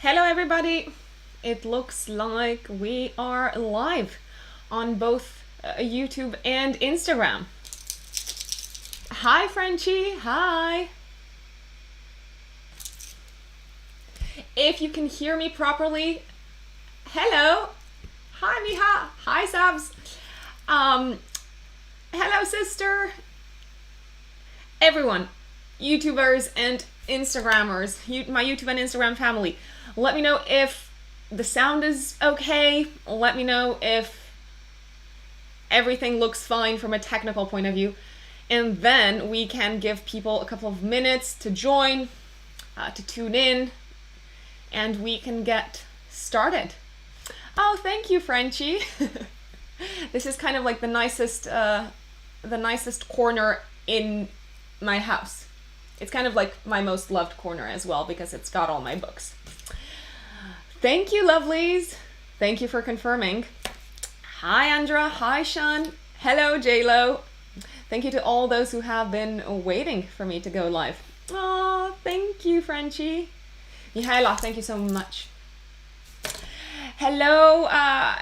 Hello everybody! It looks like we are live on both YouTube and Instagram. Hi Frenchie, hi! If you can hear me properly, hello! Hi Miha, hi Sabs! Hello sister! Everyone, YouTubers and Instagrammers, my YouTube and Instagram family, let me know if the sound is okay. Let me know if everything looks fine from a technical point of view. And then we can give people a couple of minutes to join, to tune in, and we can get started. Oh, thank you, Frenchie. This is kind of like the nicest corner in my house. It's kind of like my most loved corner as well because it's got all my books. Thank you, lovelies. Thank you for confirming. Hi, Andra. Hi, Sean. Hello, JLo. Thank you to all those who have been waiting for me to go live. Oh, thank you, Frenchie. Mihaela, thank you so much. Hello,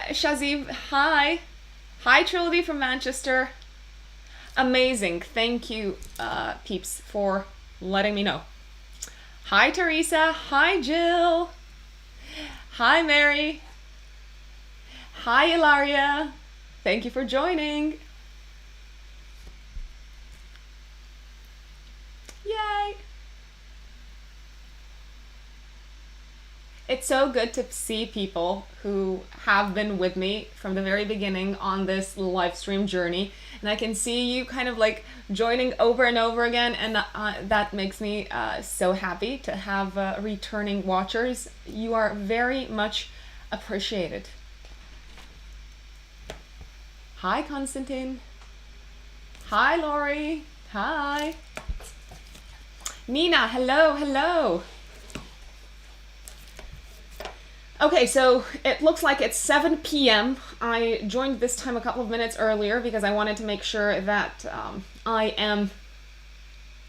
Shazib. Hi. Hi, Trilogy from Manchester. Amazing. Thank you, peeps, for letting me know. Hi, Teresa. Hi, Jill. Hi, Mary. Hi, Ilaria. Thank you for joining. Yay. It's so good to see people who have been with me from the very beginning on this live stream journey. And I can see you kind of like joining over and over again. And that makes me so happy to have returning watchers. You are very much appreciated. Hi, Konstantin. Hi, Lori. Hi. Nina, hello, hello. Okay, so it looks like it's 7 p.m. I joined this time a couple of minutes earlier because I wanted to make sure that I am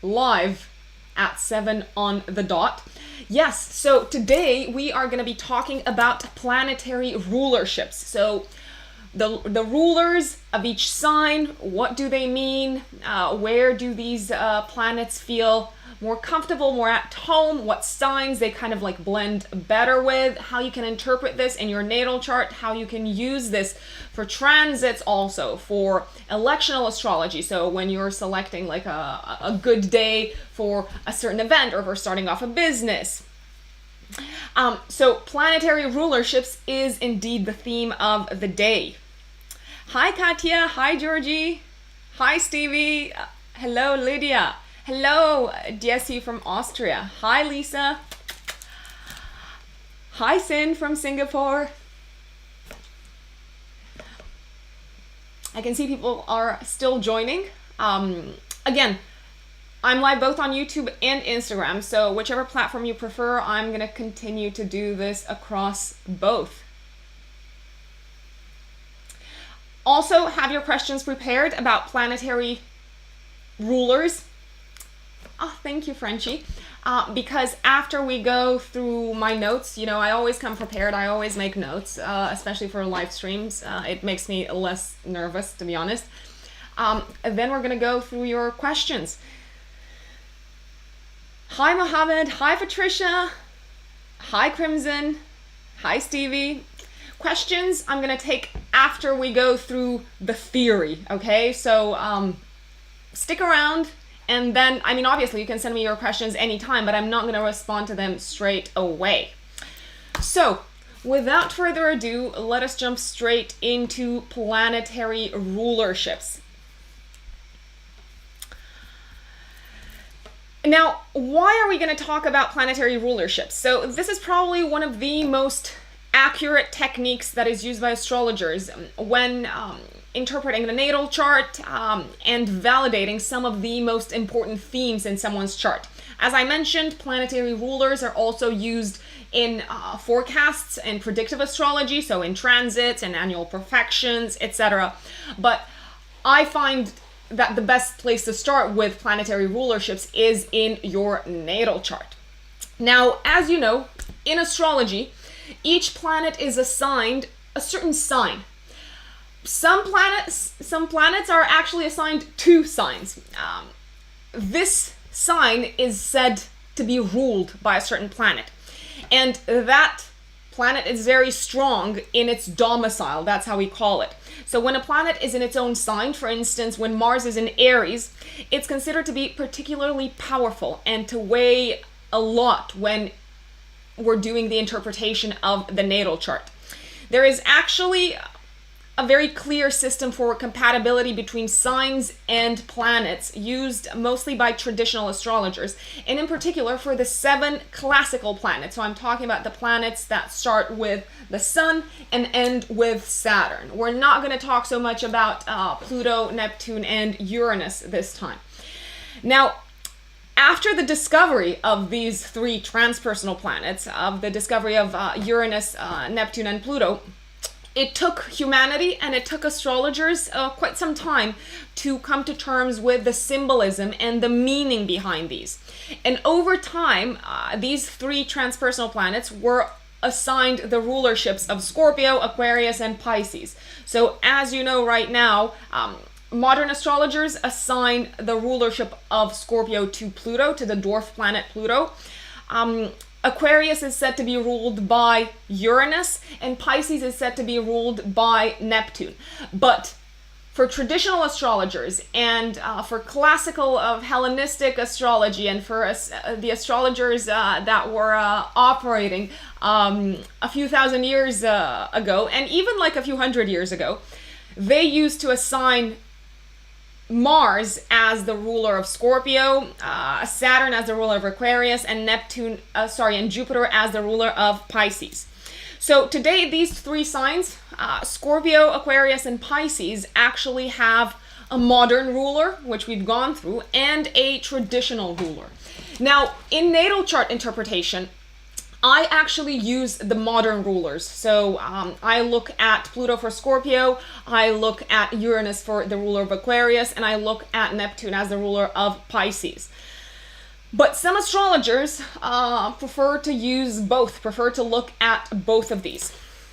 live at 7 on the dot. Yes, so today we are going to be talking about planetary rulerships. So the rulers of each sign, what do they mean? Where do these planets feel more comfortable, more at home, what signs they kind of like blend better with, how you can interpret this in your natal chart, how you can use this for transits, also for electional astrology. So when you're selecting like a good day for a certain event or for starting off a business. So planetary rulerships is indeed the theme of the day. Hi Katya, hi Georgie, hi Stevie, hello Lydia. Hello, Jesse from Austria. Hi, Lisa. Hi, Sin from Singapore. I can see people are still joining. Again, I'm live both on YouTube and Instagram, so whichever platform you prefer, I'm going to continue to do this across both. Also, have your questions prepared about planetary rulers. Oh, thank you, Frenchie. Because after we go through my notes, you know, I always come prepared. I always make notes, especially for live streams. It makes me less nervous, to be honest. Then we're going to go through your questions. Hi, Mohammed. Hi, Patricia. Hi, Crimson. Hi, Stevie. Questions I'm going to take after we go through the theory, okay? So stick around. And then, I mean, obviously you can send me your questions anytime, but I'm not going to respond to them straight away. So, without further ado, let us jump straight into planetary rulerships. Now, why are we going to talk about planetary rulerships? So, this is probably one of the most accurate techniques that is used by astrologers when interpreting the natal chart and validating some of the most important themes in someone's chart. As I mentioned, planetary rulers are also used in forecasts and predictive astrology, so in transits and annual perfections, etc. But I find that the best place to start with planetary rulerships is in your natal chart. Now, as you know, in astrology, each planet is assigned a certain sign. Some planets are actually assigned 2 signs. This sign is said to be ruled by a certain planet, and that planet is very strong in its domicile. That's how we call it. So when a planet is in its own sign, for instance, when Mars is in Aries, it's considered to be particularly powerful and to weigh a lot when we're doing the interpretation of the natal chart. There is actually a very clear system for compatibility between signs and planets used mostly by traditional astrologers, and in particular for the 7 classical planets. So I'm talking about the planets that start with the Sun and end with Saturn. We're not going to talk so much about Pluto, Neptune, and Uranus this time. Now, after the discovery of these 3 transpersonal planets, of the discovery of Uranus, Neptune, and Pluto, it took humanity and it took astrologers quite some time to come to terms with the symbolism and the meaning behind these. And over time, these 3 transpersonal planets were assigned the rulerships of Scorpio, Aquarius, and Pisces. So as you know right now, modern astrologers assign the rulership of Scorpio to Pluto, to the dwarf planet Pluto. Aquarius is said to be ruled by Uranus, and Pisces is said to be ruled by Neptune. But for traditional astrologers and for classical Hellenistic astrology and for the astrologers that were operating a few thousand years ago, and even like a few hundred years ago, they used to assign Mars as the ruler of Scorpio, Saturn as the ruler of Aquarius, and and Jupiter as the ruler of Pisces. So today, these 3 signs, Scorpio, Aquarius, and Pisces, actually have a modern ruler, which we've gone through, and a traditional ruler. Now, in natal chart interpretation, I actually use the modern rulers. So I look at Pluto for Scorpio, I look at Uranus for the ruler of Aquarius, and I look at Neptune as the ruler of Pisces. But some astrologers prefer to use both, prefer to look at both of these.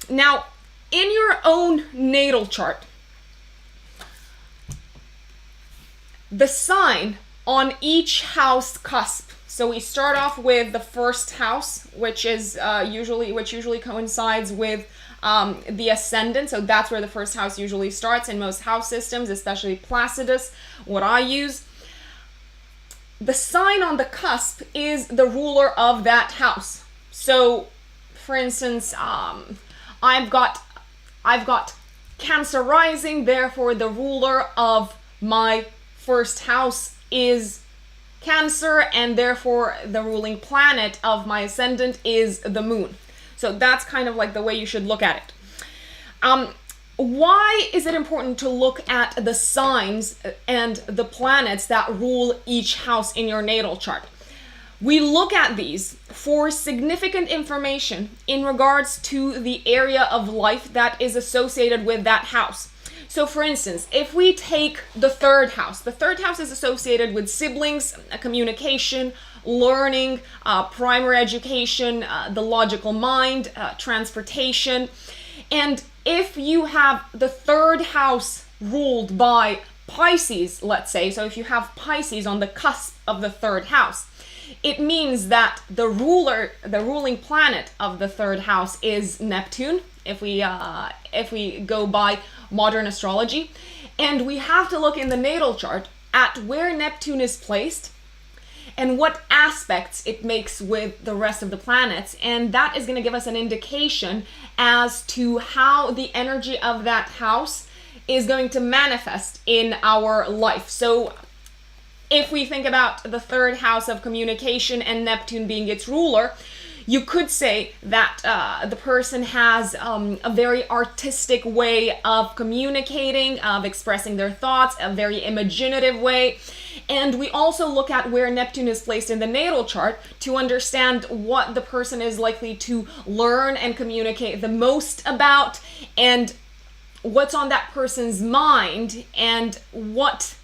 Now, in your own natal chart, the sign on each house cusp. So we start off with the first house, which usually coincides with the ascendant. So that's where the first house usually starts in most house systems, especially Placidus, what I use. The sign on the cusp is the ruler of that house. So, for instance, I've got Cancer rising, therefore the ruler of my first house is Cancer, and therefore the ruling planet of my ascendant is the moon. So that's kind of like the way you should look at it. Why is it important to look at the signs and the planets that rule each house in your natal chart? We look at these for significant information in regards to the area of life that is associated with that house. So for instance, if we take the third house is associated with siblings, communication, learning, primary education, the logical mind, transportation. And if you have the third house ruled by Pisces, let's say, so if you have Pisces on the cusp of the third house, it means that the ruling planet of the third house is Neptune, if we go by modern astrology. And we have to look in the natal chart at where Neptune is placed and what aspects it makes with the rest of the planets. And that is going to give us an indication as to how the energy of that house is going to manifest in our life. So if we think about the third house of communication and Neptune being its ruler, you could say that the person has a very artistic way of communicating, of expressing their thoughts, a very imaginative way. And we also look at where Neptune is placed in the natal chart to understand what the person is likely to learn and communicate the most about, and what's on that person's mind, and what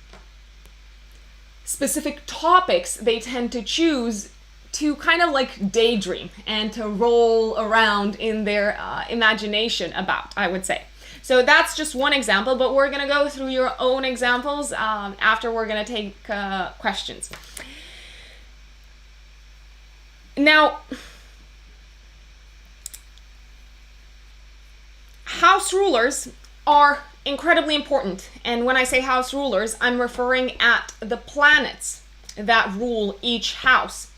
specific topics they tend to choose to kind of like daydream and to roll around in their imagination about, I would say. So that's just one example, but we're going to go through your own examples after we're going to take questions. Now, house rulers are incredibly important. And when I say house rulers, I'm referring at the planets that rule each house.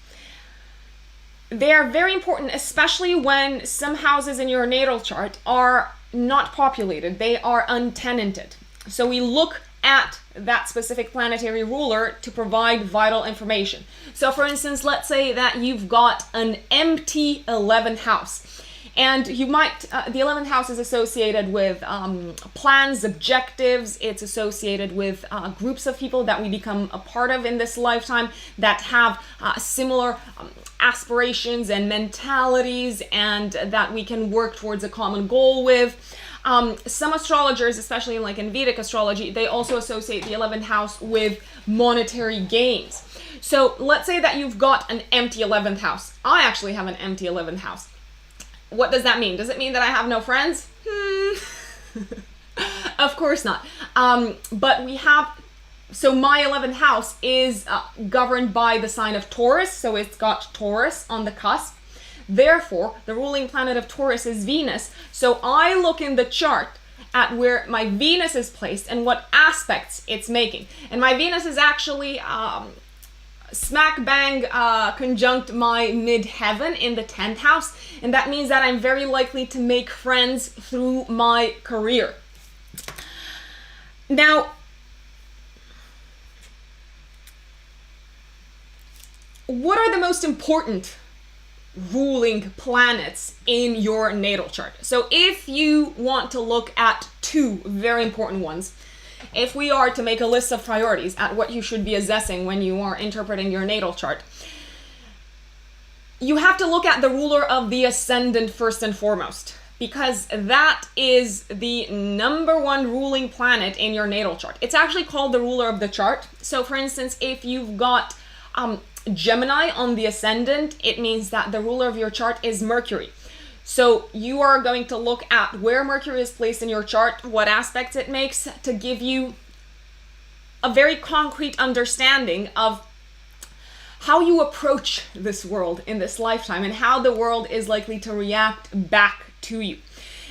They are very important, especially when some houses in your natal chart are not populated. They are untenanted. So we look at that specific planetary ruler to provide vital information. So for instance, let's say that you've got an empty 11th house. And you might, the 11th house is associated with plans, objectives. It's associated with groups of people that we become a part of in this lifetime that have similar aspirations and mentalities, and that we can work towards a common goal with. Some astrologers, especially in Vedic astrology, they also associate the 11th house with monetary gains. So let's say that you've got an empty 11th house. I actually have an empty 11th house. What does that mean? Does it mean that I have no friends? Of course not. But we have, so my 11th house is governed by the sign of Taurus, so it's got Taurus on the cusp. Therefore, the ruling planet of Taurus is Venus. So I look in the chart at where my Venus is placed and what aspects it's making. And my Venus is actually smack bang conjunct my midheaven in the 10th house, and that means that I'm very likely to make friends through my career. Now, what are the most important ruling planets in your natal chart? So if you want to look at two very important ones, if we are to make a list of priorities at what you should be assessing when you are interpreting your natal chart, you have to look at the ruler of the ascendant first and foremost, because that is the number one ruling planet in your natal chart. It's actually called the ruler of the chart. So for instance, if you've got Gemini on the ascendant, it means that the ruler of your chart is Mercury. So you are going to look at where Mercury is placed in your chart, what aspects it makes, to give you a very concrete understanding of how you approach this world in this lifetime and how the world is likely to react back to you.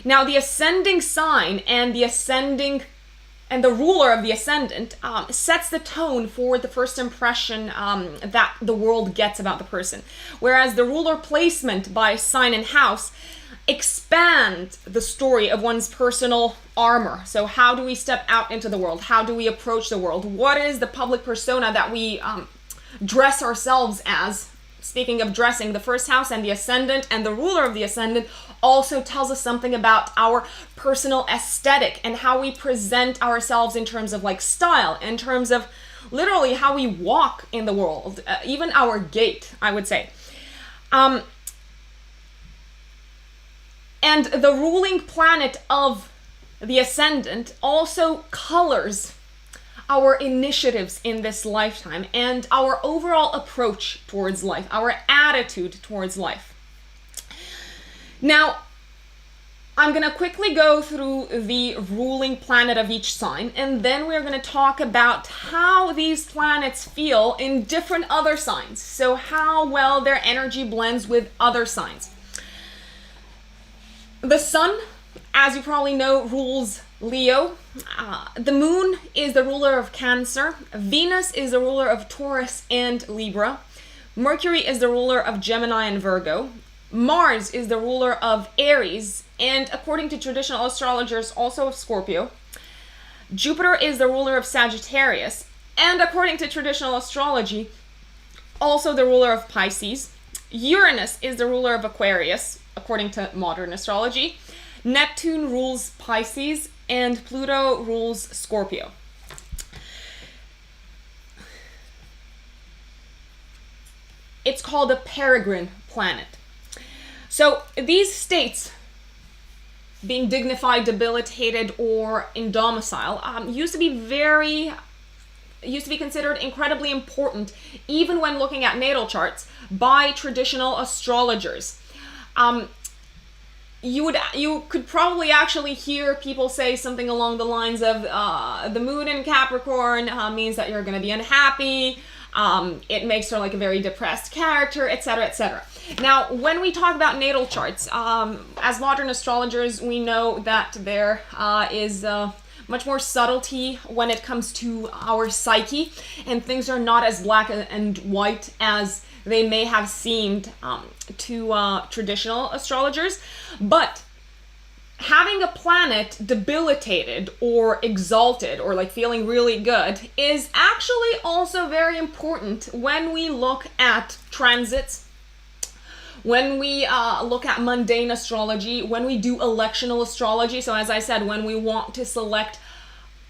Now, the ascending sign and the ruler of the ascendant sets the tone for the first impression that the world gets about the person. Whereas the ruler placement by sign and house expands the story of one's personal armor. So how do we step out into the world? How do we approach the world? What is the public persona that we dress ourselves as? Speaking of dressing, the first house and the ascendant and the ruler of the ascendant also tells us something about our personal aesthetic and how we present ourselves in terms of style, in terms of literally how we walk in the world, even our gait, I would say. And the ruling planet of the ascendant also colors our initiatives in this lifetime and our overall approach towards life, our attitude towards life. Now, I'm going to quickly go through the ruling planet of each sign, and then we're going to talk about how these planets feel in different other signs, so how well their energy blends with other signs. The sun, as you probably know, rules Leo. The moon is the ruler of Cancer. Venus is the ruler of Taurus and Libra. Mercury is the ruler of Gemini and Virgo. Mars is the ruler of Aries, and according to traditional astrologers, also of Scorpio. Jupiter is the ruler of Sagittarius, and according to traditional astrology, also the ruler of Pisces. Uranus is the ruler of Aquarius, according to modern astrology. Neptune rules Pisces, and Pluto rules Scorpio. It's called a peregrine planet. So these states, being dignified, debilitated, or in domicile, used to be very used to be considered incredibly important, even when looking at natal charts by traditional astrologers. You could probably actually hear people say something along the lines of the moon in Capricorn means that you're going to be unhappy. It makes her like a very depressed character, etc., etc. Now, when we talk about natal charts, as modern astrologers, we know that there is much more subtlety when it comes to our psyche, and things are not as black and white as they may have seemed to traditional astrologers. But having a planet debilitated or exalted or like feeling really good is actually also very important when we look at transits, when we look at mundane astrology, when we do electional astrology. So as I said, when we want to select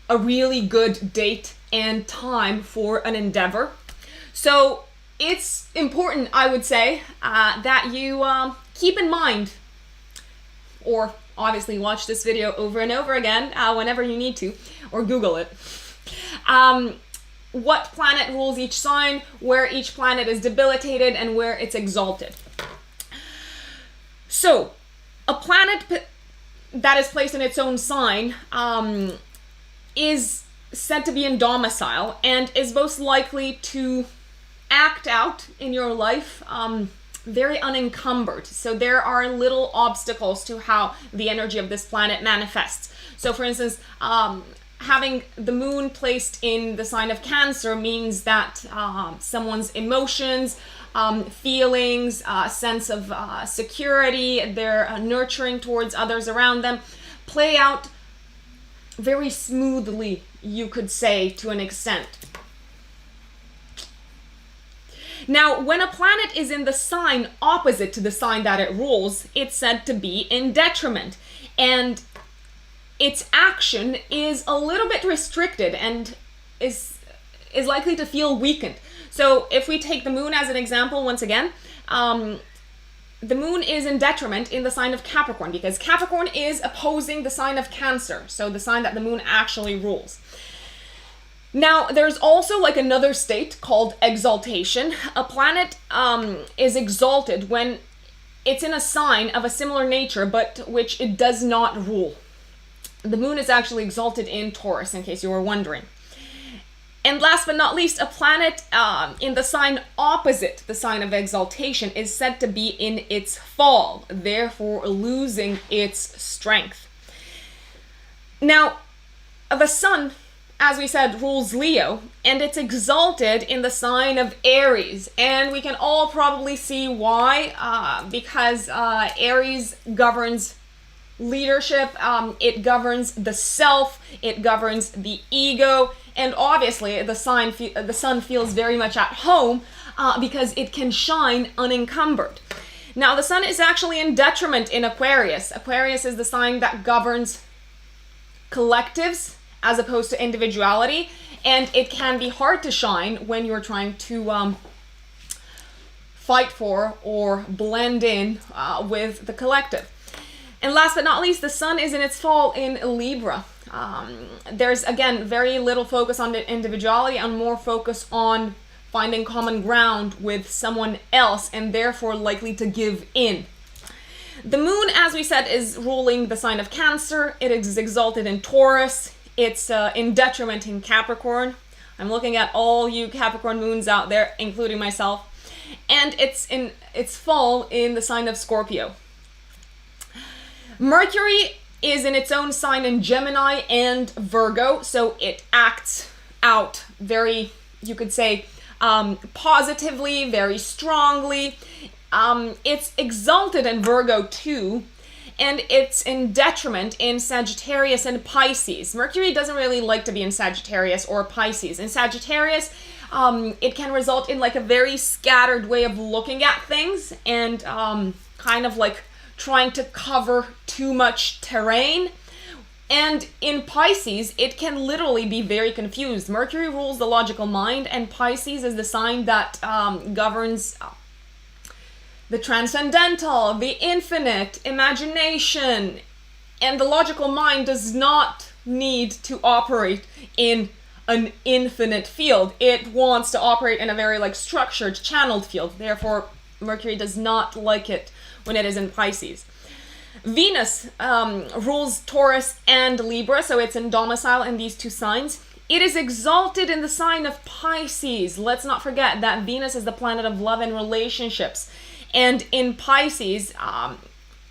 a really good date and time for an endeavor. So it's important, I would say, that you keep in mind, or obviously watch this video over and over again whenever you need to, or Google it. What planet rules each sign, where each planet is debilitated, and where it's exalted. So, a planet that is placed in its own sign is said to be in domicile and is most likely to act out in your life very unencumbered. So there are little obstacles to how the energy of this planet manifests. So for instance, having the moon placed in the sign of Cancer means that someone's emotions, feelings, sense of security, their nurturing towards others around them play out very smoothly, you could say, to an extent. Now, when a planet is in the sign opposite to the sign that it rules, it's said to be in detriment, and its action is a little bit restricted and is likely to feel weakened. So if we take the moon as an example once again, the moon is in detriment in the sign of Capricorn because Capricorn is opposing the sign of Cancer, so the sign that the moon actually rules. Now, there's also like another state called exaltation. A planet is exalted when it's in a sign of a similar nature, but which it does not rule. The moon is actually exalted in Taurus, in case you were wondering. And last but not least, a planet in the sign opposite the sign of exaltation is said to be in its fall, therefore losing its strength. Now, the sun, as we said, rules Leo, and it's exalted in the sign of Aries. And we can all probably see why, because Aries governs leadership, it governs the self, it governs the ego, and obviously the sun feels very much at home because it can shine unencumbered. Now, the sun is actually in detriment in Aquarius. Aquarius is the sign that governs collectives as opposed to individuality, and it can be hard to shine when you're trying to fight for or blend in with the collective. And last but not least, the sun is in its fall in Libra. There's, again, very little focus on the individuality and more focus on finding common ground with someone else and therefore likely to give in. The moon, as we said, is ruling the sign of Cancer. It is exalted in Taurus. It's in detriment in Capricorn. I'm looking at all you Capricorn moons out there, including myself. And it's in its fall in the sign of Scorpio. Mercury is in its own sign in Gemini and Virgo, so it acts out very, you could say, positively, very strongly. It's exalted in Virgo too, and it's in detriment in Sagittarius and Pisces. Mercury doesn't really like to be in Sagittarius or Pisces. In Sagittarius, it can result in like a very scattered way of looking at things and kind of like trying to cover too much terrain. And in Pisces, it can literally be very confused. Mercury rules the logical mind, and Pisces is the sign that governs the transcendental, the infinite, imagination. And the logical mind does not need to operate in an infinite field. It wants to operate in a very like structured, channeled field. Therefore, Mercury does not like it when it is in Pisces. Venus rules Taurus and Libra, so it's in domicile in these two signs. It is exalted in the sign of Pisces. Let's not forget that Venus is the planet of love and relationships. And in Pisces,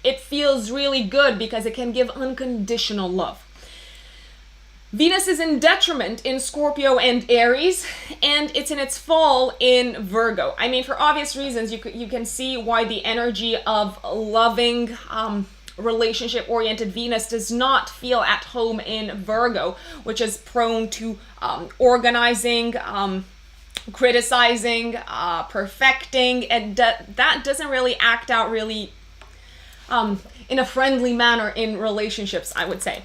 it feels really good because it can give unconditional love. Venus is in detriment in Scorpio and Aries, and it's in its fall in Virgo. I mean, for obvious reasons, you can see why the energy of loving, relationship-oriented Venus does not feel at home in Virgo, which is prone to organizing, criticizing, perfecting, and that doesn't really act out really in a friendly manner in relationships, I would say.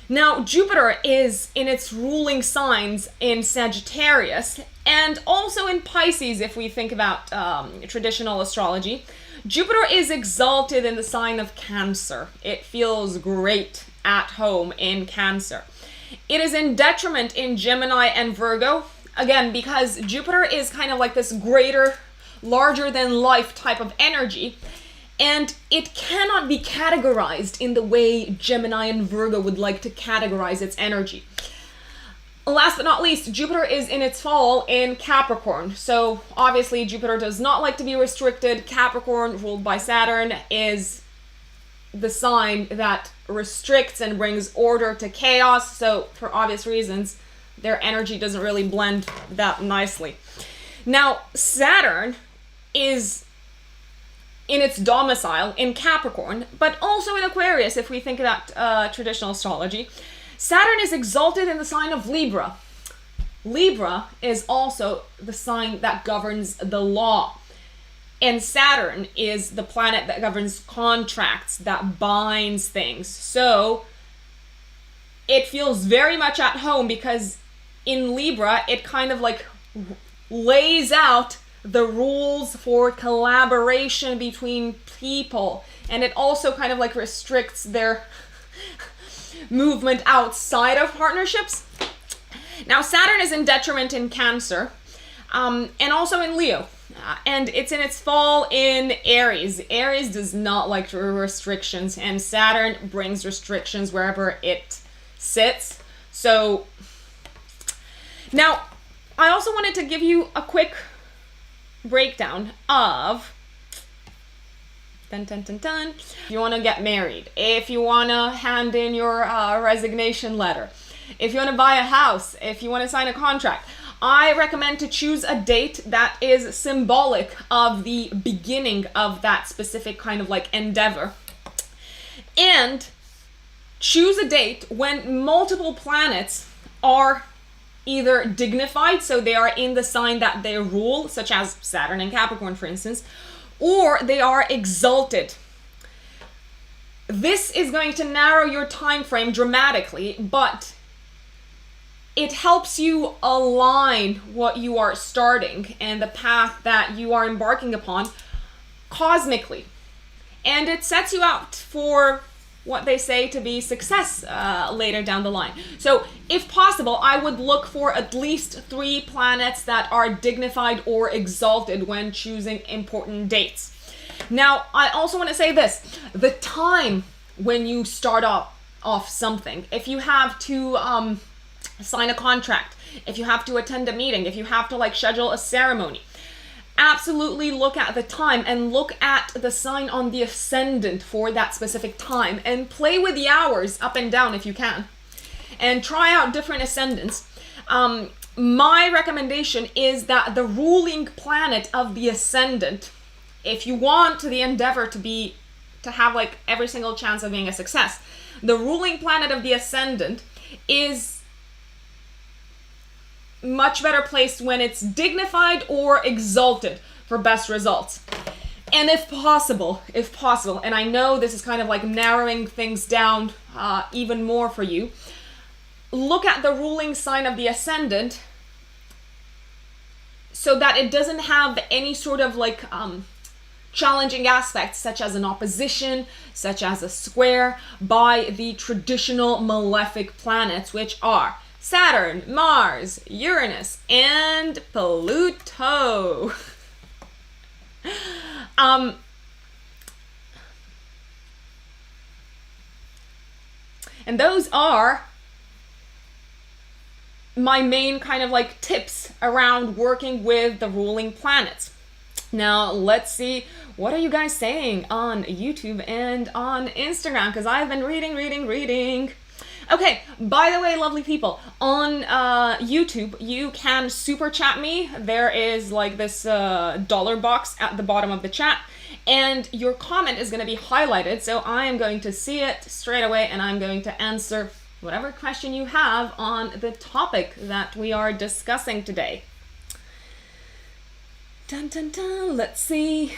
Now, Jupiter is in its ruling signs in Sagittarius and also in Pisces, if we think about traditional astrology. Jupiter is exalted in the sign of Cancer. It feels great at home in Cancer. It is in detriment in Gemini and Virgo, again, because Jupiter is kind of like this greater, larger than life type of energy. And it cannot be categorized in the way Gemini and Virgo would like to categorize its energy. Last but not least, Jupiter is in its fall in Capricorn. So obviously Jupiter does not like to be restricted. Capricorn, ruled by Saturn, is the sign that restricts and brings order to chaos. So for obvious reasons, their energy doesn't really blend that nicely. Now, Saturn is in its domicile in Capricorn, but also in Aquarius, if we think about traditional astrology. Saturn is exalted in the sign of Libra. Libra is also the sign that governs the law. And Saturn is the planet that governs contracts, that binds things. So it feels very much at home because in Libra, it kind of like lays out the rules for collaboration between people, and it also kind of like restricts their movement outside of partnerships. Now, Saturn is in detriment in Cancer, and also in Leo, and it's in its fall in Aries. Aries does not like restrictions, and Saturn brings restrictions wherever it sits. So now, I also wanted to give you a quick breakdown of if you want to get married, if you want to hand in your resignation letter, if you want to buy a house, if you want to sign a contract. I recommend to choose a date that is symbolic of the beginning of that specific kind of like endeavor, and choose a date when multiple planets are either dignified, so they are in the sign that they rule, such as Saturn and Capricorn, for instance, or they are exalted. This is going to narrow your time frame dramatically, but it helps you align what you are starting and the path that you are embarking upon cosmically. And it sets you out for what they say to be success later down the line. So if possible, I would look for at least 3 planets that are dignified or exalted when choosing important dates. Now, I also want to say this, the time when you start off something, if you have to sign a contract, if you have to attend a meeting, if you have to like schedule a ceremony, absolutely look at the time and look at the sign on the ascendant for that specific time and play with the hours up and down if you can, and try out different ascendants. My recommendation is that the ruling planet of the ascendant, if you want the endeavor to have like every single chance of being a success, the ruling planet of the ascendant is much better placed when it's dignified or exalted for best results. And if possible, and I know this is kind of like narrowing things down even more for you, look at the ruling sign of the ascendant so that it doesn't have any sort of like challenging aspects, such as an opposition, such as a square, by the traditional malefic planets, which are Saturn, Mars, Uranus, and Pluto. And those are my main kind of like tips around working with the ruling planets. Now, let's see, what are you guys saying on YouTube and on Instagram? Because I've been reading. Okay, by the way, lovely people, on YouTube, you can super chat me. There is like this dollar box at the bottom of the chat, and your comment is going to be highlighted. So I am going to see it straight away, and I'm going to answer whatever question you have on the topic that we are discussing today. Dun dun dun, let's see.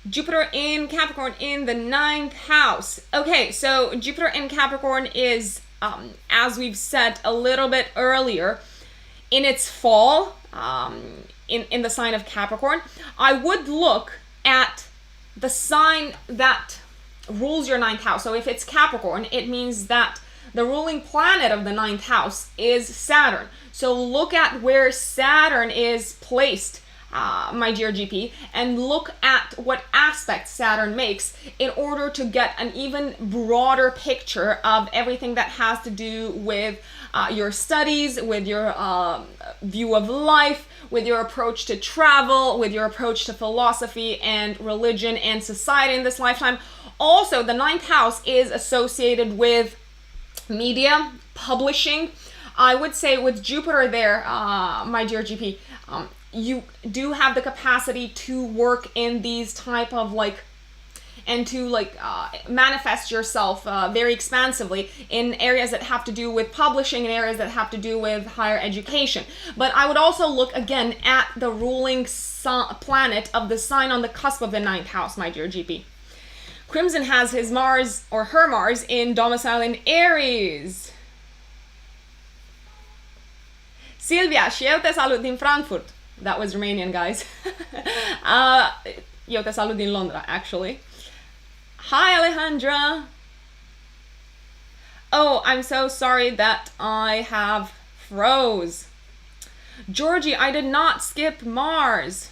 Jupiter in Capricorn in the 9th house. Okay, so Jupiter in Capricorn is, as we've said a little bit earlier, in its fall, in the sign of Capricorn. I would look at the sign that rules your 9th house. So if it's Capricorn, it means that the ruling planet of the 9th house is Saturn. So look at where Saturn is placed, my dear GP, and look at what aspect Saturn makes in order to get an even broader picture of everything that has to do with your studies, with your view of life, with your approach to travel, with your approach to philosophy and religion and society in this lifetime. Also, the 9th house is associated with media, publishing. I would say with Jupiter there, my dear GP, you do have the capacity to work in these type of and to manifest yourself very expansively in areas that have to do with publishing and areas that have to do with higher education. But I would also look again at the ruling planet of the sign on the cusp of the 9th house, my dear GP. Crimson has his Mars or her Mars in domicile in Aries. Silvia, eu te salut din Frankfurt. That was Romanian, guys. Eu te salut din Londra, actually. Hi, Alejandra. Oh, I'm so sorry that I have froze. Georgie, I did not skip Mars.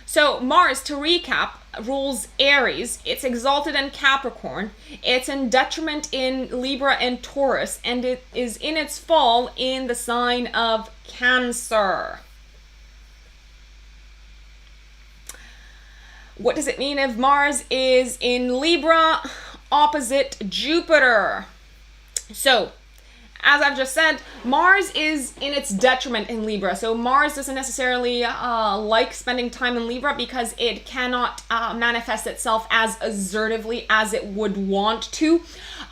So Mars, to recap, rules Aries. It's exalted in Capricorn. It's in detriment in Libra and Taurus. And it is in its fall in the sign of Cancer. What does it mean if Mars is in Libra opposite Jupiter? So, as I've just said, Mars is in its detriment in Libra. So Mars doesn't necessarily like spending time in Libra because it cannot manifest itself as assertively as it would want to.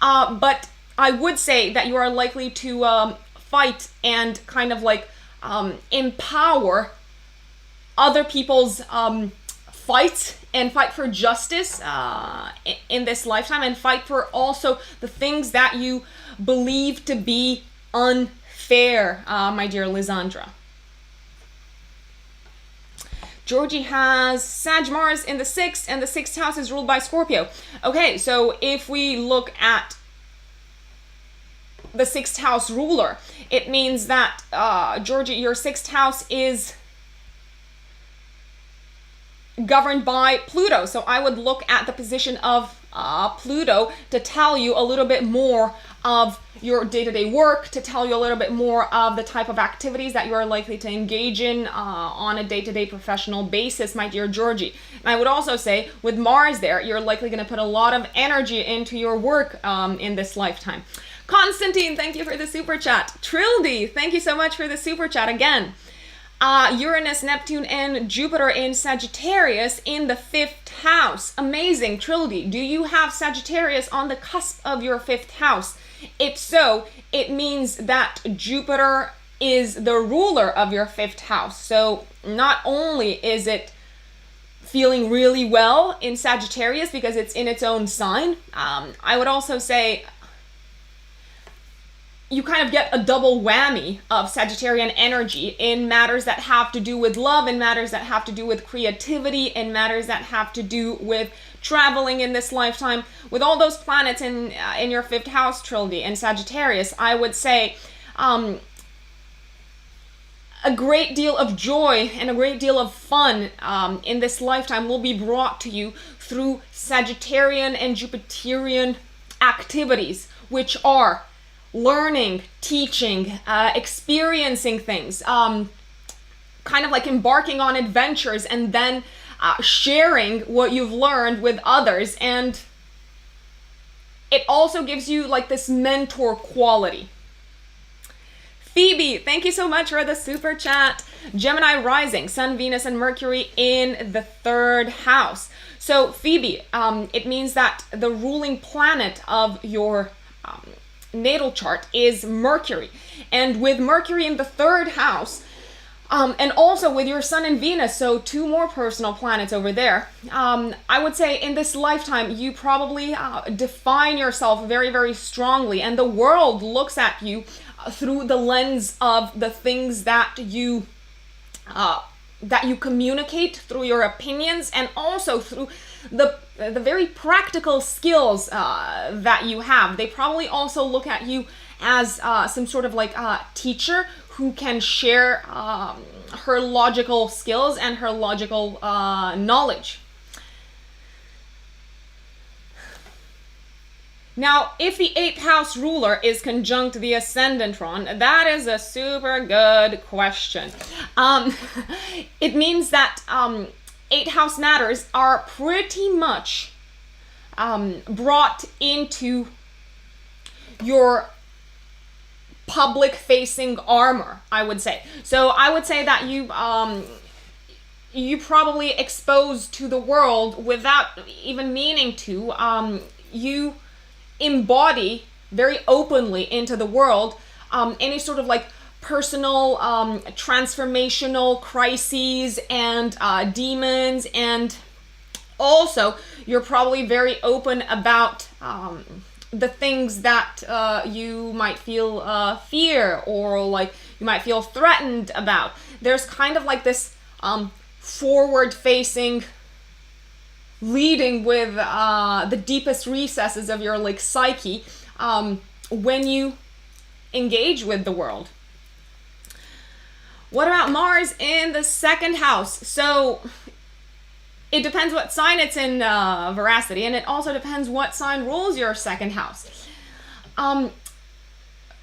But I would say that you are likely to fight and kind of empower other people's fight and fight for justice in this lifetime, and fight for also the things that you believe to be unfair, my dear Lisandra. Georgie has Sag Mars in the 6th, and the 6th house is ruled by Scorpio. Okay, so if we look at the 6th house ruler, it means that, Georgie, your 6th house is governed by Pluto. So I would look at the position of Pluto to tell you a little bit more of your day-to-day work, to tell you a little bit more of the type of activities that you are likely to engage in on a day-to-day professional basis, my dear Georgie. And I would also say with Mars there, you're likely going to put a lot of energy into your work in this lifetime. Constantine, thank you for the super chat. Trildy, thank you so much for the super chat again. Uranus, Neptune, and Jupiter in Sagittarius in the 5th house. Amazing, Trildy. Do you have Sagittarius on the cusp of your 5th house? If so, it means that Jupiter is the ruler of your 5th house. So not only is it feeling really well in Sagittarius because it's in its own sign, I would also say you kind of get a double whammy of Sagittarian energy in matters that have to do with love, in matters that have to do with creativity, in matters that have to do with traveling in this lifetime. With all those planets in your fifth house trilogy in Sagittarius, I would say a great deal of joy and a great deal of fun in this lifetime will be brought to you through Sagittarian and Jupiterian activities, which are learning, teaching, experiencing things, kind of like embarking on adventures and then sharing what you've learned with others. And it also gives you like this mentor quality. Phoebe, thank you so much for the super chat. Gemini rising, Sun, Venus, and Mercury in the third house. So Phoebe, it means that the ruling planet of your natal chart is Mercury. And with Mercury in the third house, and also with your Sun and Venus, so two more personal planets over there, I would say in this lifetime, you probably define yourself very, very strongly, and the world looks at you through the lens of the things that you communicate, through your opinions, and also through the very practical skills that you have. They probably also look at you as some sort of like teacher who can share her logical skills and her logical knowledge. Now, if the 8th house ruler is conjunct the ascendant Ron, that is a super good question. It means that 8th house matters are pretty much brought into your public-facing armor, I would say. So I would say that you probably exposed to the world without even meaning to. You embody very openly into the world any sort of like personal transformational crises and demons, and also you're probably very open about the things that you might feel fear or like you might feel threatened about. There's kind of like this forward facing leading with the deepest recesses of your like psyche when you engage with the world. What about Mars in the second house? So it depends what sign it's in, veracity, and it also depends what sign rules your second house.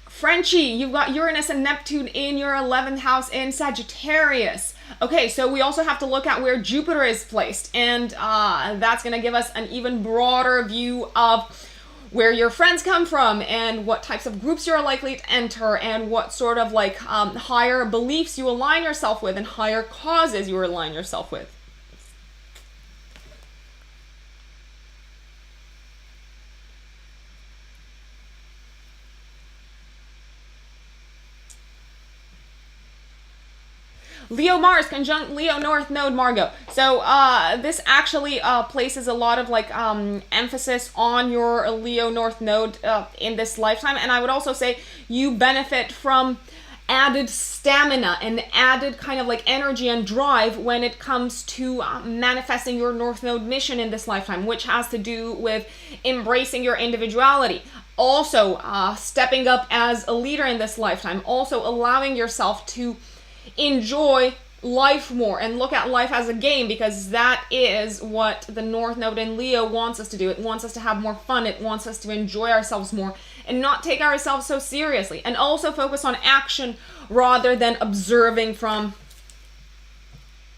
Frenchie, you've got Uranus and Neptune in your 11th house in Sagittarius. Okay, so we also have to look at where Jupiter is placed, and that's going to give us an even broader view of where your friends come from and what types of groups you're likely to enter and what sort of like higher beliefs you align yourself with and higher causes you align yourself with. Leo Mars conjunct Leo North Node Margot. So this actually places a lot of like emphasis on your Leo North Node in this lifetime, and I would also say you benefit from added stamina and added kind of like energy and drive when it comes to manifesting your North Node mission in this lifetime, which has to do with embracing your individuality. Also stepping up as a leader in this lifetime. Also allowing yourself to enjoy life more and look at life as a game, because that is what the North Node in Leo wants us to do. It wants us to have more fun. It wants us to enjoy ourselves more and not take ourselves so seriously, and also focus on action rather than observing from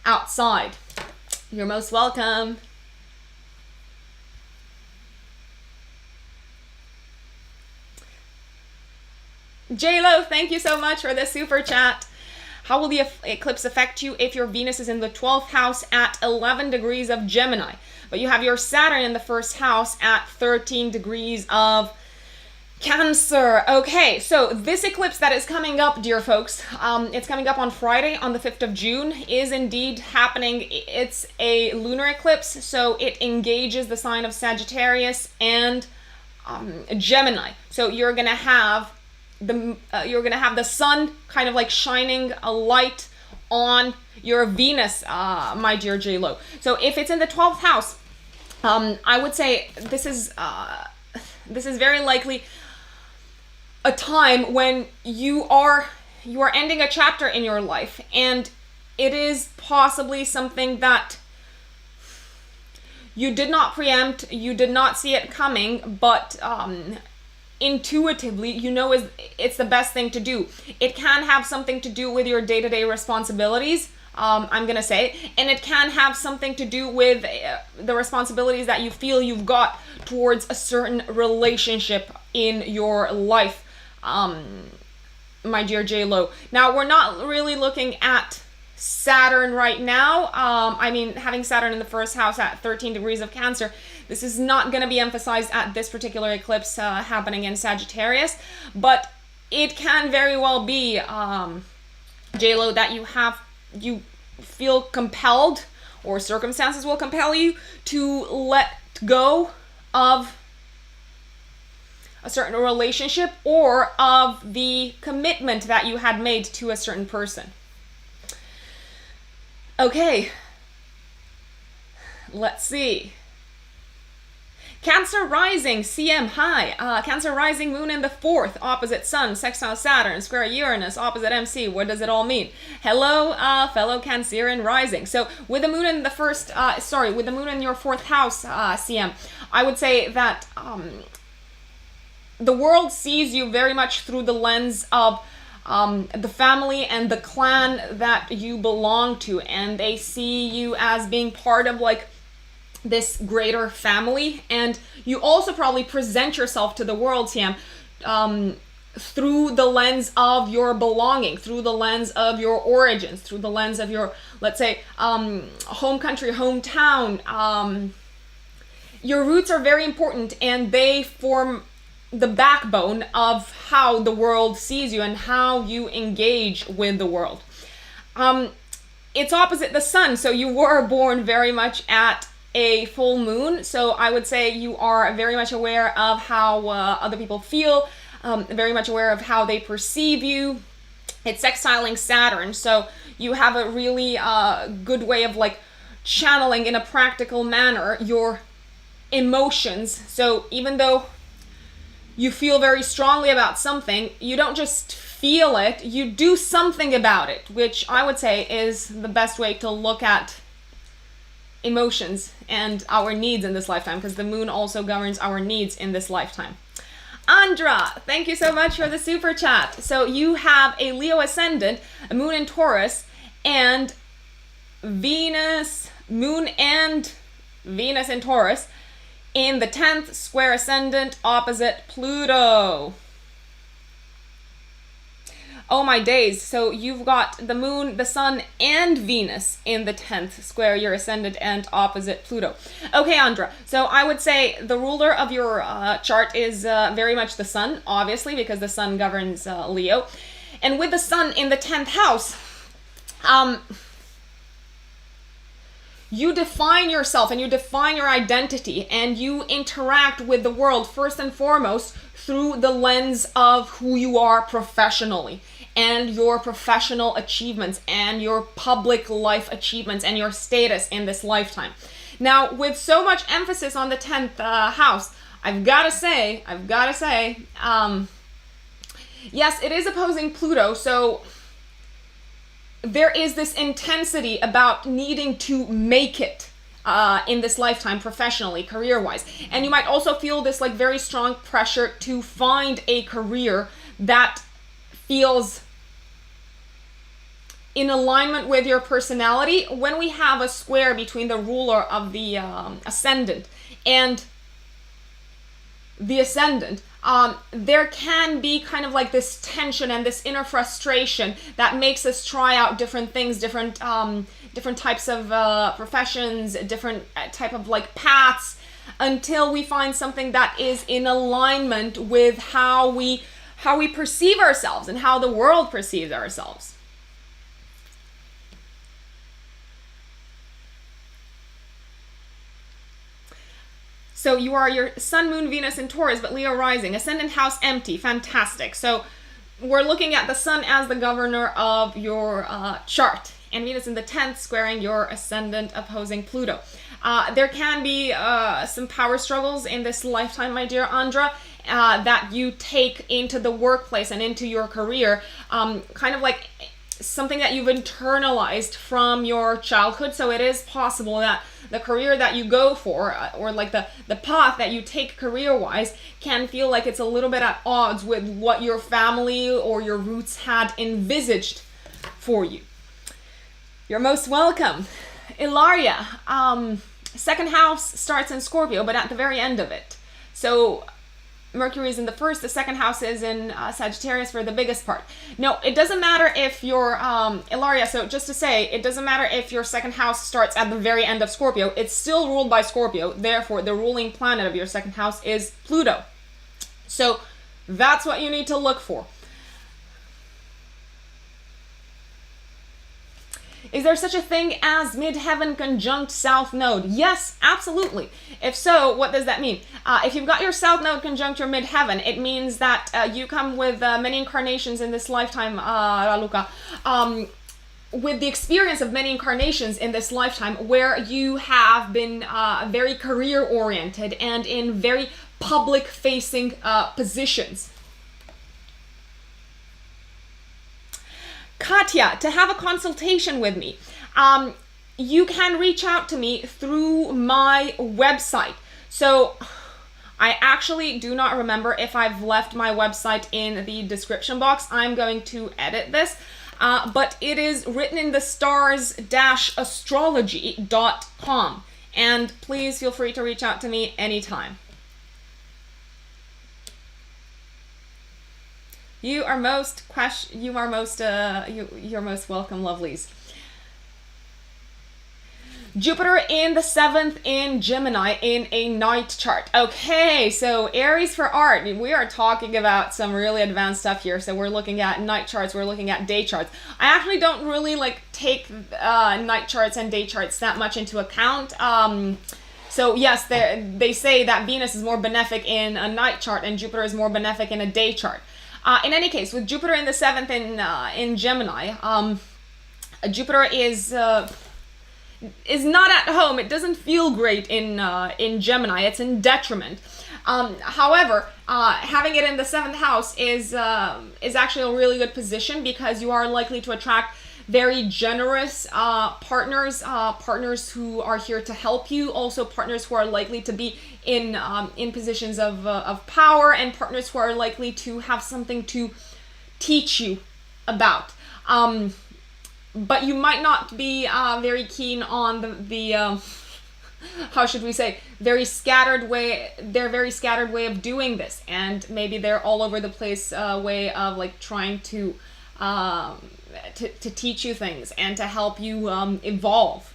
outside. You're most welcome. J-Lo, thank you so much for the super chat. How will the eclipse affect you if your Venus is in the 12th house at 11 degrees of Gemini, but you have your Saturn in the first house at 13 degrees of Cancer? Okay, so this eclipse that is coming up, dear folks, it's coming up on Friday on the 5th of June, is indeed happening. It's a lunar eclipse, so it engages the sign of Sagittarius and Gemini. So you're gonna have the sun kind of like shining a light on your Venus, my dear J-Lo. So if it's in the 12th house, I would say this is very likely a time when you are ending a chapter in your life, and it is possibly something that you did not preempt, you did not see it coming, but intuitively you know it's the best thing to do. It can have something to do with your day-to-day responsibilities, I'm gonna say, and it can have something to do with the responsibilities that you feel you've got towards a certain relationship in your life, my dear J-Lo. Now, we're not really looking at Saturn right now. I mean, having Saturn in the first house at 13 degrees of Cancer, this is not going to be emphasized at this particular eclipse happening in Sagittarius, but it can very well be, J-Lo, that you feel compelled, or circumstances will compel you to let go of a certain relationship or of the commitment that you had made to a certain person. Okay, let's see. Cancer rising, CM, hi. Cancer rising, moon in the 4th, opposite sun, sextile Saturn, square Uranus, opposite MC. What does it all mean? Hello, fellow Cancerian rising. So with the moon in the with the moon in your 4th house, CM, I would say that the world sees you very much through the lens of the family and the clan that you belong to, and they see you as being part of like this greater family, and you also probably present yourself to the world, Sam, through the lens of your belonging, through the lens of your origins, through the lens of your, let's say, home country, hometown. Your roots are very important, and they form the backbone of how the world sees you and how you engage with the world. It's opposite the sun, so you were born very much at a full moon, so I would say you are very much aware of how other people feel, very much aware of how they perceive you. It's sextiling Saturn, so you have a really good way of like channeling in a practical manner your emotions. So even though you feel very strongly about something, you don't just feel it, you do something about it, which I would say is the best way to look at emotions and our needs in this lifetime, because the moon also governs our needs in this lifetime. Andra, thank you so much for the super chat. So you have a Leo ascendant, a moon in Taurus, and Venus, moon and Venus in Taurus in the 10th square ascendant opposite Pluto. Oh my days, so you've got the moon, the sun, and Venus in the 10th square, your ascendant, and opposite Pluto. Okay, Andra, so I would say the ruler of your chart is very much the sun, obviously, because the sun governs Leo. And with the sun in the 10th house, you define yourself and you define your identity, and you interact with the world first and foremost through the lens of who you are professionally and your professional achievements and your public life achievements and your status in this lifetime. Now, with so much emphasis on the 10th house, I've got to say, yes, it is opposing Pluto, so there is this intensity about needing to make it in this lifetime professionally, career-wise. And you might also feel this like very strong pressure to find a career that feels in alignment with your personality. When we have a square between the ruler of the ascendant and the ascendant, there can be kind of like this tension and this inner frustration that makes us try out different things, different types of professions, different type of like paths, until we find something that is in alignment with how we perceive ourselves and how the world perceives ourselves. So you are your sun, moon, Venus in Taurus, but Leo rising, ascendant house empty, fantastic. So we're looking at the sun as the governor of your chart, and Venus in the 10th squaring your ascendant opposing Pluto. There can be some power struggles in this lifetime, my dear Andra, that you take into the workplace and into your career, kind of like something that you've internalized from your childhood. So it is possible that the career that you go for, or like the path that you take career-wise, can feel like it's a little bit at odds with what your family or your roots had envisaged for you. You're most welcome. Ilaria, second house starts in Scorpio, but at the very end of it. So Mercury is in the first, the second house is in Sagittarius for the biggest part. No, it doesn't matter if your, Ilaria, so just to say, it doesn't matter if your second house starts at the very end of Scorpio. It's still ruled by Scorpio. Therefore, the ruling planet of your second house is Pluto. So that's what you need to look for. Is there such a thing as midheaven conjunct south node? Yes, absolutely. If so, what does that mean? If you've got your south node conjunct your midheaven, it means that you come with many incarnations in this lifetime, Raluca. With the experience of many incarnations in this lifetime where you have been very career-oriented and in very public-facing positions. Katya, to have a consultation with me, you can reach out to me through my website. So I actually do not remember if I've left my website in the description box. I'm going to edit this, but it is written in the stars-astrology.com. And please feel free to reach out to me anytime. You're most welcome, lovelies. Jupiter in the 7th in Gemini in a night chart. Okay, so Aries for art. We are talking about some really advanced stuff here. So we're looking at night charts, we're looking at day charts. I actually don't really take night charts and day charts that much into account. So yes, they say that Venus is more benefic in a night chart and Jupiter is more benefic in a day chart. In any case, with Jupiter in the 7th in Gemini, Jupiter is not at home. It doesn't feel great in Gemini. It's in detriment. However, having it in the 7th house is actually a really good position because you are likely to attract very generous partners who are here to help you, also partners who are likely to be in positions of power, and partners who are likely to have something to teach you about. But you might not be very keen on the how should we say, their very scattered way of doing this, and maybe they're all over the place way of like trying to teach you things and to help you evolve.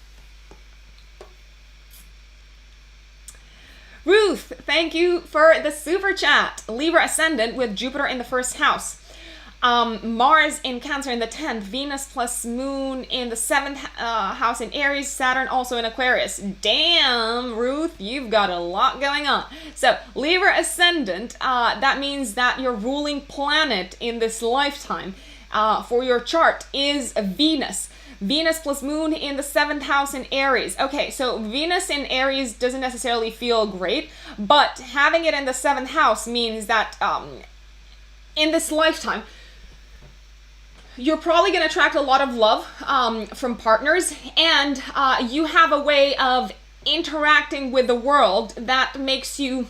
Ruth, thank you for the super chat. Libra ascendant with Jupiter in the first house. Mars in Cancer in the 10th, Venus plus Moon in the 7th house in Aries, Saturn also in Aquarius. Damn, Ruth, you've got a lot going on. So, Libra ascendant, that means that your ruling planet in this lifetime for your chart is Venus. Venus plus Moon in the 7th house in Aries. Okay, so Venus in Aries doesn't necessarily feel great, but having it in the 7th house means that in this lifetime, you're probably going to attract a lot of love from partners, and you have a way of interacting with the world that makes you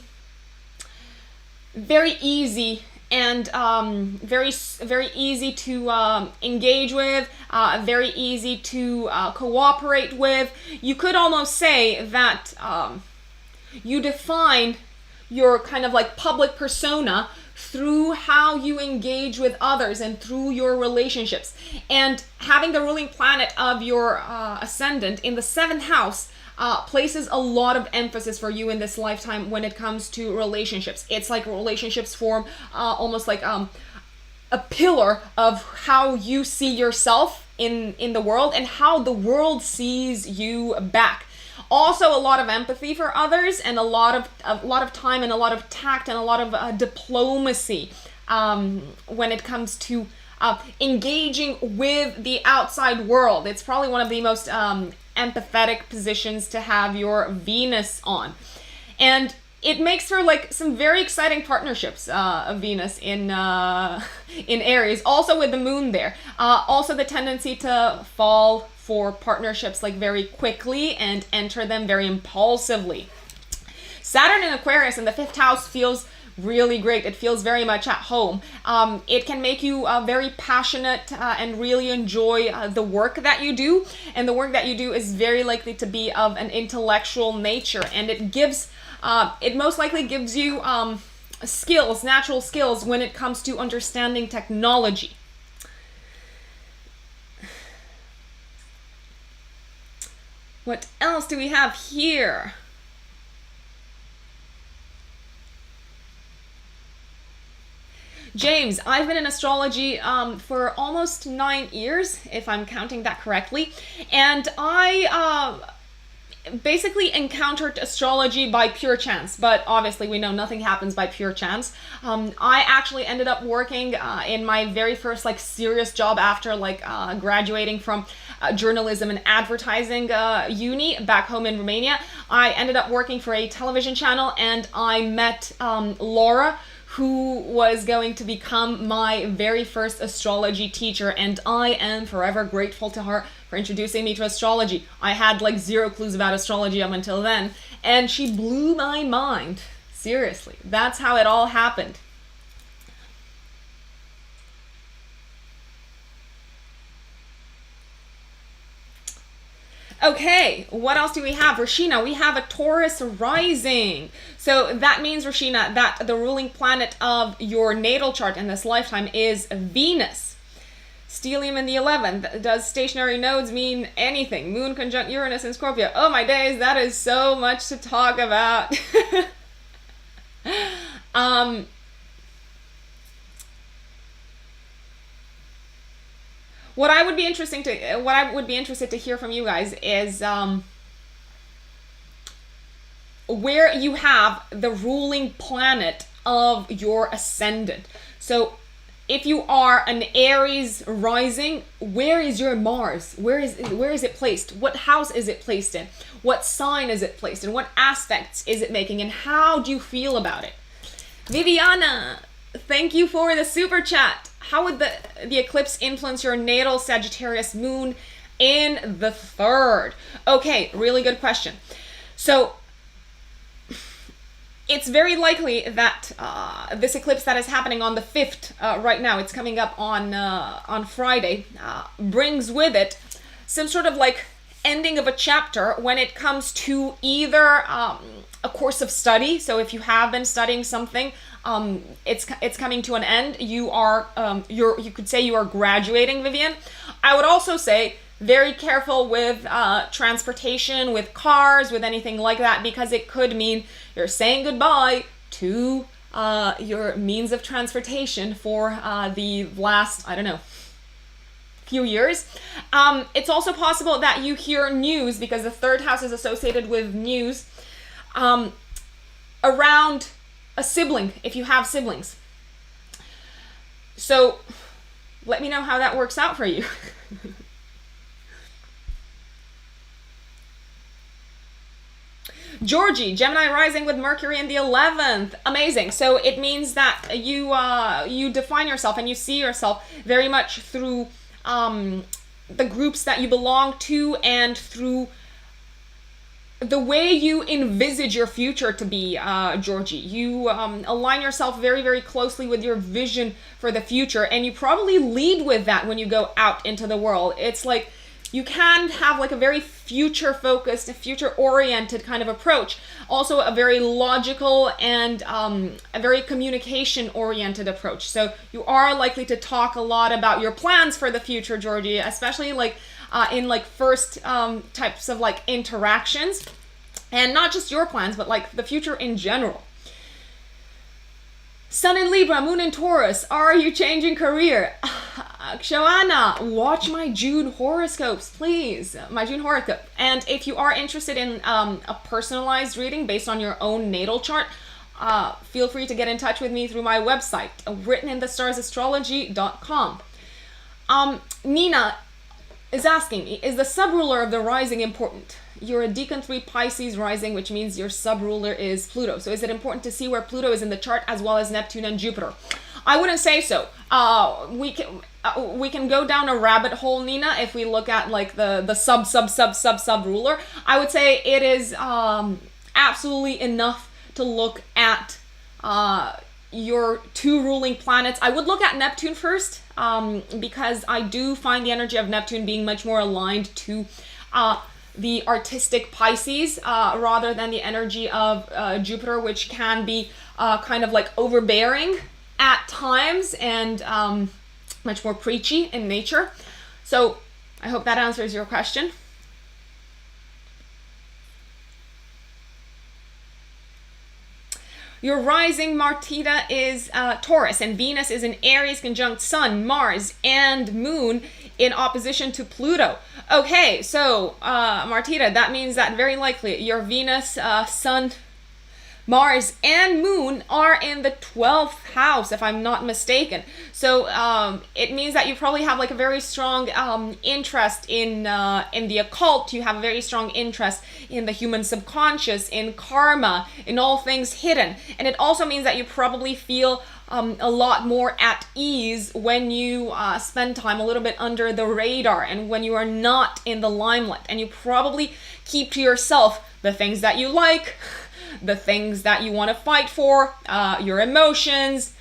very easy and very easy to engage with, very easy to cooperate with. You could almost say that you define your kind of like public persona through how you engage with others and through your relationships. And having the ruling planet of your ascendant in the 7th house places a lot of emphasis for you in this lifetime when it comes to relationships. It's like relationships form almost like a pillar of how you see yourself in the world and how the world sees you back. Also, a lot of empathy for others, and a lot of time, and a lot of tact, and a lot of diplomacy when it comes to engaging with the outside world. It's probably one of the most empathetic positions to have your Venus on. And it makes for like some very exciting partnerships of Venus in Aries, also with the moon there. Also the tendency to fall for partnerships like very quickly and enter them very impulsively. Saturn in Aquarius in the 5th house feels really great. It feels very much at home. It can make you very passionate and really enjoy the work that you do. And the work that you do is very likely to be of an intellectual nature. And it most likely gives you skills, natural skills when it comes to understanding technology. What else do we have here? James, I've been in astrology for almost 9 years, if I'm counting that correctly. And I basically encountered astrology by pure chance, but obviously we know nothing happens by pure chance. I actually ended up working in my very first like serious job after like graduating from journalism and advertising uni back home in Romania. I ended up working for a television channel, and I met Laura, who was going to become my very first astrology teacher, and I am forever grateful to her for introducing me to astrology. I had like zero clues about astrology up until then, and she blew my mind. Seriously, that's how it all happened. Okay, what else do we have? Rashina, we have a Taurus rising. So that means, Rashina, that the ruling planet of your natal chart in this lifetime is Venus. Stellium in the 11th. Does stationary nodes mean anything? Moon conjunct Uranus in Scorpio. Oh my days, that is so much to talk about. What I would be interested to hear from you guys is where you have the ruling planet of your ascendant. So if you are an Aries rising, where is your Mars? Where is it placed? What house is it placed in? What sign is it placed in? What aspects is it making? And how do you feel about it? Viviana, thank you for the super chat. How would the eclipse influence your natal Sagittarius moon in the 3rd? Okay, really good question. So it's very likely that this eclipse that is happening on the 5th right now, it's coming up on Friday, brings with it some sort of like ending of a chapter when it comes to either a course of study. So if you have been studying something, it's coming to an end. You could say you are graduating, Vivian. I would also say very careful with transportation, with cars, with anything like that, because it could mean you're saying goodbye to your means of transportation for the last, I don't know, few years. It's also possible that you hear news, because the 3rd house is associated with news, around a sibling, if you have siblings. So let me know how that works out for you. Georgie, Gemini rising with Mercury in the 11th. Amazing. So it means that you define yourself and you see yourself very much through the groups that you belong to, and through the way you envisage your future to be, Georgie. You align yourself very, very closely with your vision for the future, and you probably lead with that when you go out into the world. It's like you can have like a very future-focused, future-oriented kind of approach. Also a very logical and a very communication-oriented approach. So you are likely to talk a lot about your plans for the future, Georgie, especially like in like first types of like interactions, and not just your plans, but like the future in general. Sun in Libra, Moon in Taurus. Are you changing career? Joanna, watch my June horoscopes, please. My June horoscope. And if you are interested in a personalized reading based on your own natal chart, feel free to get in touch with me through my website, writteninthestarsastrology.com. Nina, is asking me, is the subruler of the rising important? You're a Decan 3 Pisces rising, which means your subruler is Pluto. So is it important to see where Pluto is in the chart as well as Neptune and Jupiter? I wouldn't say so. We can go down a rabbit hole, Nina, if we look at like the sub ruler. I would say it is absolutely enough to look at your two ruling planets. I would look at Neptune first, because I do find the energy of Neptune being much more aligned to the artistic Pisces rather than the energy of Jupiter, which can be kind of like overbearing at times and much more preachy in nature. So I hope that answers your question. Your rising, Martita, is Taurus, and Venus is in Aries conjunct Sun, Mars, and Moon in opposition to Pluto. Okay, so Martita, that means that very likely your Venus, Sun, Mars, and Moon are in the 12th house, if I'm not mistaken. So it means that you probably have like a very strong interest in the occult. You have a very strong interest in the human subconscious, in karma, in all things hidden. And it also means that you probably feel a lot more at ease when you spend time a little bit under the radar and when you are not in the limelight. And you probably keep to yourself the things that you like, the things that you want to fight for, your emotions,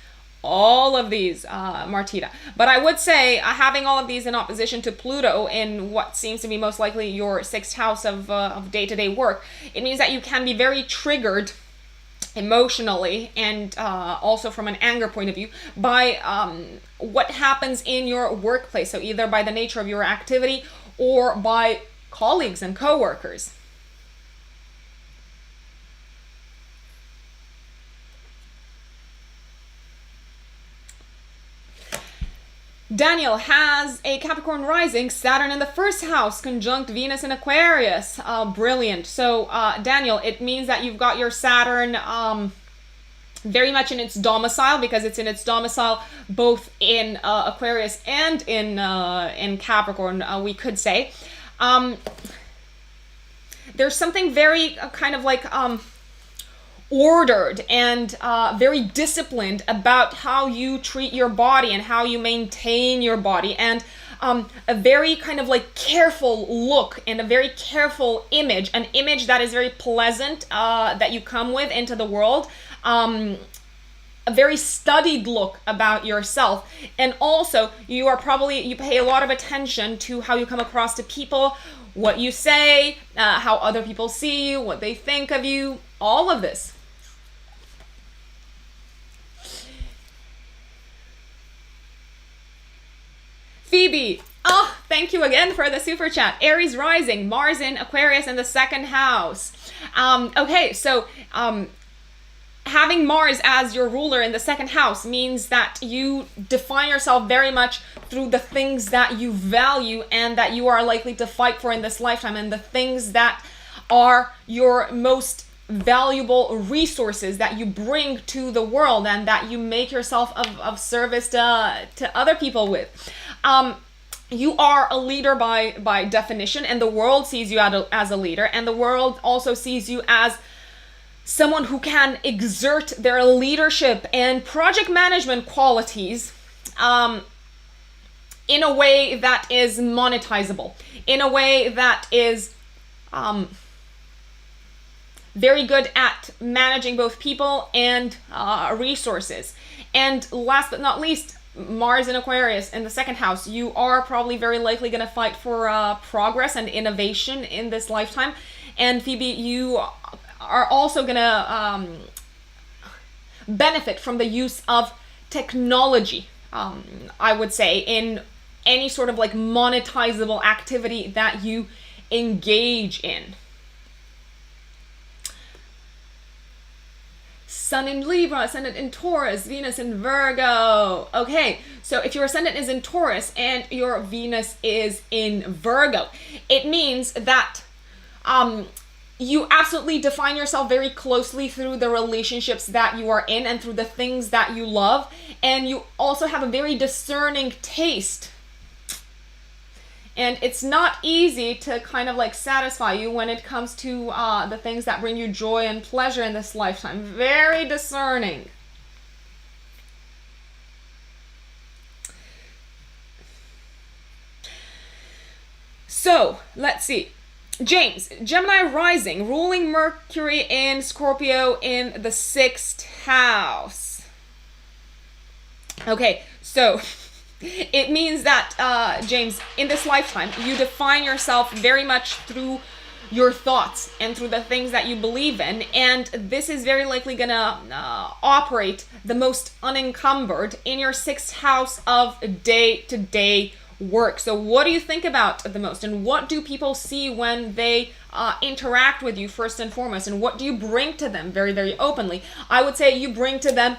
all of these, Martita. But I would say having all of these in opposition to Pluto in what seems to be most likely your 6th house of day-to-day work, it means that you can be very triggered emotionally and also from an anger point of view by what happens in your workplace. So either by the nature of your activity or by colleagues and co-workers. Daniel has a Capricorn rising, Saturn in the 1st house, conjunct Venus in Aquarius. Brilliant. So, Daniel, it means that you've got your Saturn very much in its domicile, because it's in its domicile both in Aquarius and in Capricorn, we could say. There's something very kind of like ordered and very disciplined about how you treat your body and how you maintain your body, and a very kind of like careful look and a very careful image, an image that is very pleasant that you come with into the world, a very studied look about yourself. And also you pay a lot of attention to how you come across to people, what you say, how other people see you, what they think of you, all of this. Phoebe, thank you again for the super chat. Aries rising, Mars in Aquarius in the 2nd house. Okay, so having Mars as your ruler in the 2nd house means that you define yourself very much through the things that you value and that you are likely to fight for in this lifetime, and the things that are your most valuable resources that you bring to the world and that you make yourself of service to other people with. You are a leader by definition, and the world sees you as a leader, and the world also sees you as someone who can exert their leadership and project management qualities in a way that is monetizable, in a way that is very good at managing both people and resources. And last but not least, Mars in Aquarius in the 2nd house, you are probably very likely going to fight for progress and innovation in this lifetime. And Phoebe, you are also going to benefit from the use of technology, I would say, in any sort of like monetizable activity that you engage in. Sun in Libra, ascendant in Taurus, Venus in Virgo. Okay, so if your ascendant is in Taurus and your Venus is in Virgo, it means that you absolutely define yourself very closely through the relationships that you are in and through the things that you love. And you also have a very discerning taste And it's not easy to kind of like satisfy you when it comes to the things that bring you joy and pleasure in this lifetime. Very discerning. So, let's see. James, Gemini rising, ruling Mercury in Scorpio in the 6th house. Okay, so it means that, James, in this lifetime, you define yourself very much through your thoughts and through the things that you believe in, and this is very likely gonna operate the most unencumbered in your 6th house of day-to-day work. So what do you think about the most, and what do people see when they interact with you first and foremost, and what do you bring to them very, very openly? I would say you bring to them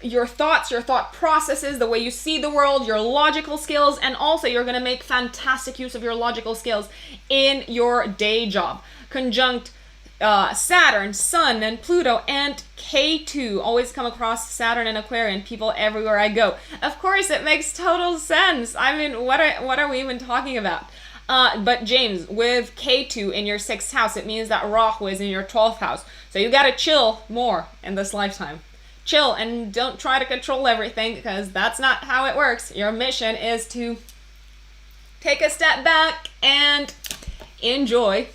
your thoughts, your thought processes, the way you see the world, your logical skills, and also you're going to make fantastic use of your logical skills in your day job. Conjunct Saturn, Sun, and Pluto, and K2. Always come across Saturn and Aquarian people everywhere I go. Of course, it makes total sense. I mean, what are we even talking about? But James, with K2 in your 6th house, it means that Rahu is in your 12th house. So you gotta chill more in this lifetime. Chill and don't try to control everything, because that's not how it works. Your mission is to take a step back and enjoy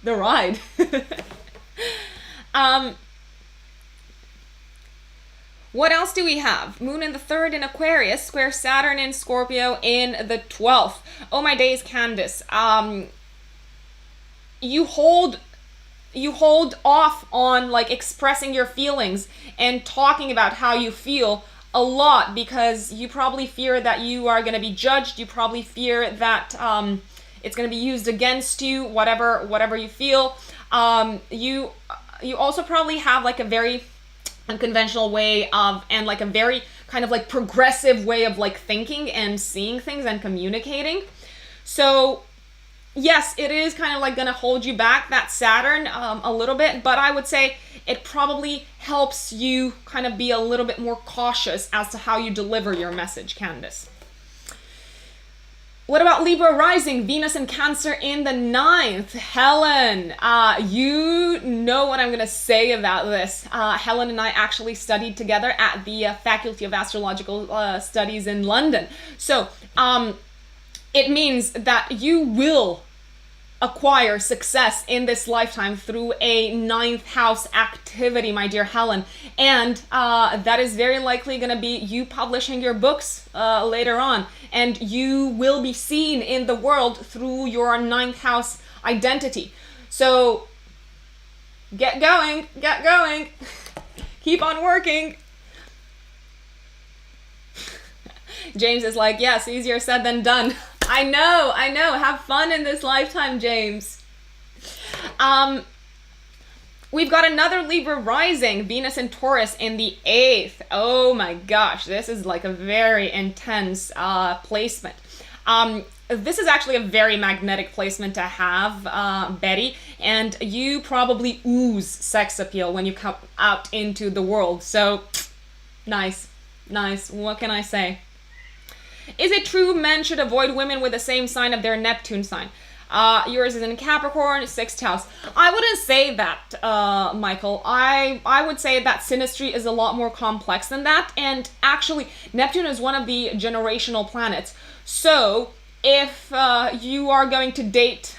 the ride. What else do we have? Moon in the 3rd in Aquarius, square Saturn in Scorpio in the 12th. Oh my days, Candace. You hold off on like expressing your feelings and talking about how you feel a lot, because you probably fear that you are going to be judged. You probably fear that it's going to be used against you, whatever you feel. You also probably have like a very unconventional way of, and like a very kind of like progressive way of like thinking and seeing things and communicating. So yes, it is kind of like going to hold you back, that Saturn, a little bit, but I would say it probably helps you kind of be a little bit more cautious as to how you deliver your message, Candace. What about Libra rising, Venus and Cancer in the 9th? Helen, you know what I'm going to say about this. Helen and I actually studied together at the Faculty of Astrological Studies in London. So, it means that you will acquire success in this lifetime through a 9th house activity, my dear Helen. And that is very likely going to be you publishing your books later on. And you will be seen in the world through your 9th house identity. So get going, keep on working. James is like, yes, easier said than done. I know. Have fun in this lifetime, James. We've got another Libra rising, Venus and Taurus in the 8th. Oh my gosh, this is like a very intense placement. This is actually a very magnetic placement to have, Betty, and you probably ooze sex appeal when you come out into the world. So, nice. What can I say? Is it true men should avoid women with the same sign of their Neptune sign? Yours is in Capricorn, 6th house. I wouldn't say that, Michael. I would say that synastry is a lot more complex than that. And actually, Neptune is one of the generational planets. So, if you are going to date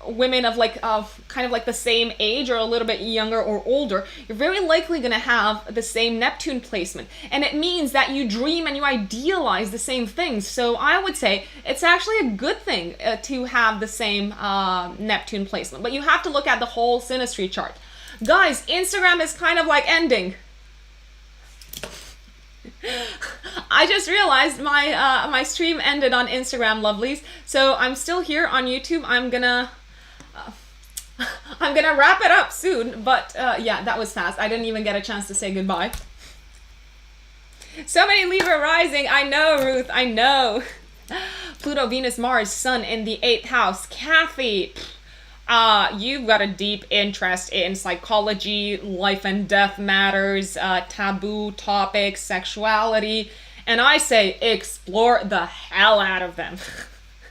women of kind of like the same age or a little bit younger or older, you're very likely going to have the same Neptune placement. And it means that you dream and you idealize the same things. So I would say it's actually a good thing to have the same Neptune placement. But you have to look at the whole synastry chart. Guys, Instagram is kind of like ending. I just realized my stream ended on Instagram, lovelies. So I'm still here on YouTube. I'm gonna wrap it up soon, but yeah, that was fast. I didn't even get a chance to say goodbye. So many Libra rising. I know, Ruth. I know. Pluto, Venus, Mars, Sun in the 8th house. Kathy, you've got a deep interest in psychology, life and death matters, taboo topics, sexuality, and I say explore the hell out of them.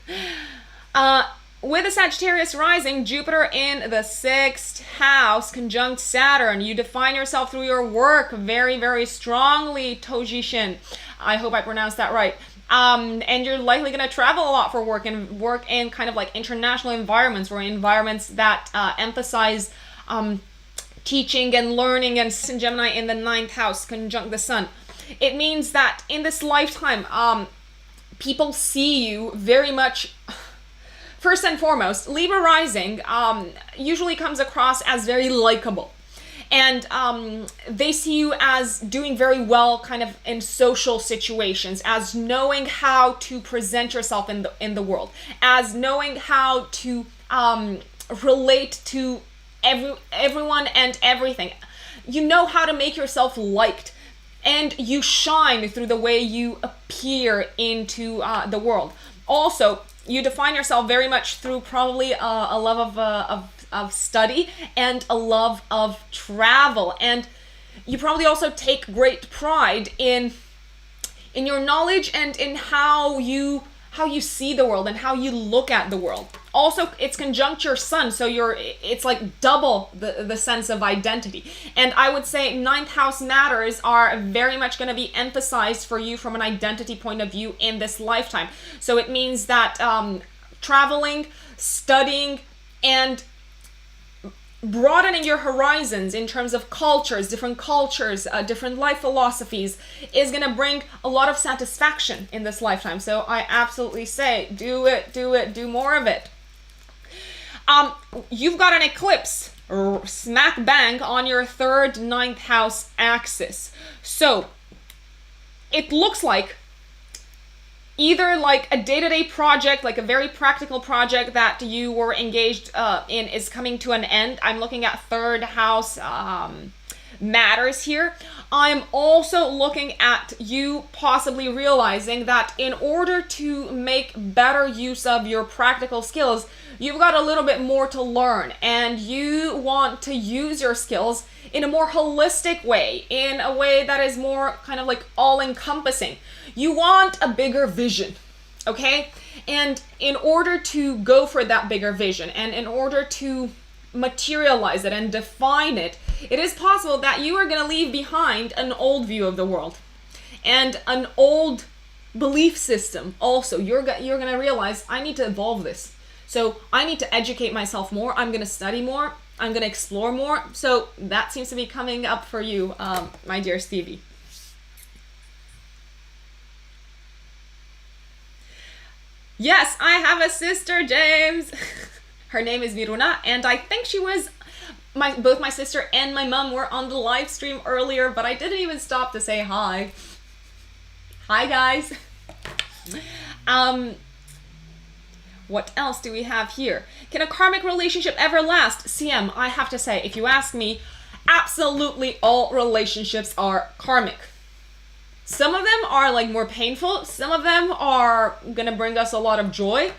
With a Sagittarius rising, Jupiter in the 6th house conjunct Saturn. You define yourself through your work very, very strongly, Tojishin. I hope I pronounced that right. And you're likely going to travel a lot for work and work in kind of like international environments or environments that emphasize teaching and learning, and Gemini in the 9th house conjunct the Sun. It means that in this lifetime, people see you very much. First and foremost, Libra rising usually comes across as very likable. And they see you as doing very well kind of in social situations, as knowing how to present yourself in the world, as knowing how to relate to everyone and everything. You know how to make yourself liked, and you shine through the way you appear into the world. Also, you define yourself very much through probably a love of study and a love of travel, and you probably also take great pride in your knowledge and in how you see the world and how you look at the world. Also, it's conjunct your Sun, so it's like double the sense of identity. And I would say 9th house matters are very much going to be emphasized for you from an identity point of view in this lifetime. So it means that traveling, studying, and broadening your horizons in terms of cultures, different life philosophies is going to bring a lot of satisfaction in this lifetime. So I absolutely say do it, do more of it. You've got an eclipse smack bang on your 3rd, 9th house axis. So it looks like either like a day-to-day project, like a very practical project that you were engaged in is coming to an end. I'm looking at 3rd house matters here. I'm also looking at you possibly realizing that in order to make better use of your practical skills, you've got a little bit more to learn, and you want to use your skills in a more holistic way, in a way that is more kind of like all-encompassing. You want a bigger vision, okay? And in order to go for that bigger vision, and in order to materialize it and define it, it is possible that you are going to leave behind an old view of the world and an old belief system. Also, you're going to realize, I need to evolve this. So I need to educate myself more. I'm going to study more. I'm going to explore more. So that seems to be coming up for you, my dear Stevie. Yes, I have a sister, James. Her name is Miruna, and I think she was both my sister and my mom were on the live stream earlier, but I didn't even stop to say hi. Hi, guys. What else do we have here? Can a karmic relationship ever last? CM, I have to say, if you ask me, absolutely all relationships are karmic. Some of them are like more painful. Some of them are gonna bring us a lot of joy.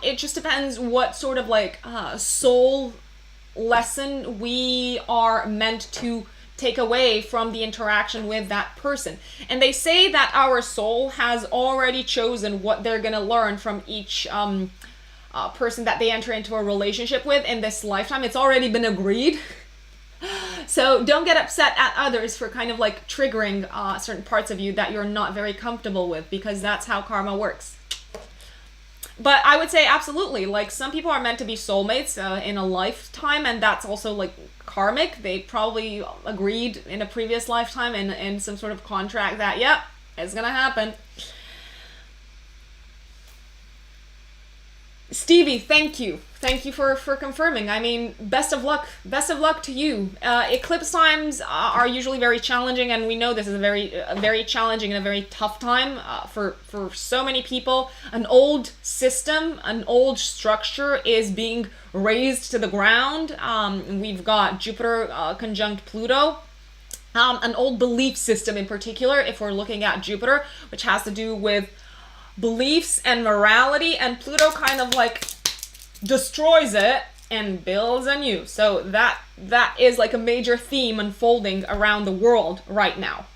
It just depends what sort of like soul lesson we are meant to take away from the interaction with that person. And they say that our soul has already chosen what they're gonna learn from each person that they enter into a relationship with in this lifetime. It's already been agreed. So don't get upset at others for kind of like triggering certain parts of you that you're not very comfortable with, because that's how karma works. But I would say absolutely, like some people are meant to be soulmates in a lifetime, and that's also like karmic. They probably agreed in a previous lifetime in some sort of contract that, yep, it's gonna happen. Stevie, thank you. Thank you for confirming. I mean, best of luck. Best of luck to you. Eclipse times are usually very challenging, and we know this is a very challenging and a very tough time for so many people. An old system, an old structure is being razed to the ground. We've got Jupiter conjunct Pluto. An old belief system in particular, if we're looking at Jupiter, which has to do with beliefs and morality, and Pluto kind of like destroys it and builds anew. So that is like a major theme unfolding around the world right now.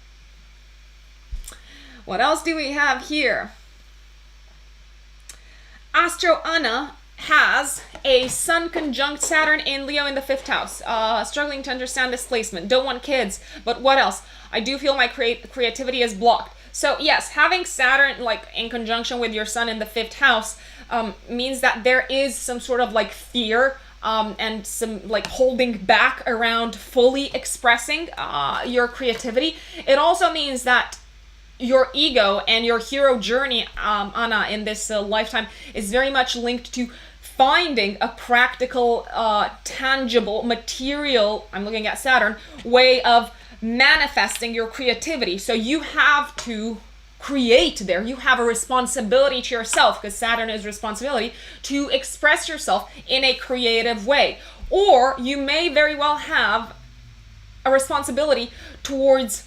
What else do we have here? Astro Anna has a Sun conjunct Saturn in Leo in the 5th house. Struggling to understand this placement. Don't want kids. But what else? I do feel my creativity is blocked. So yes, having Saturn like in conjunction with your Sun in the 5th house means that there is some sort of like fear and some like holding back around fully expressing your creativity. It also means that your ego and your hero journey, Anna, in this lifetime is very much linked to finding a practical, tangible, material, I'm looking at Saturn, way of manifesting your creativity. So you have to create there. You have a responsibility to yourself, because Saturn is responsibility, to express yourself in a creative way. Or you may very well have a responsibility towards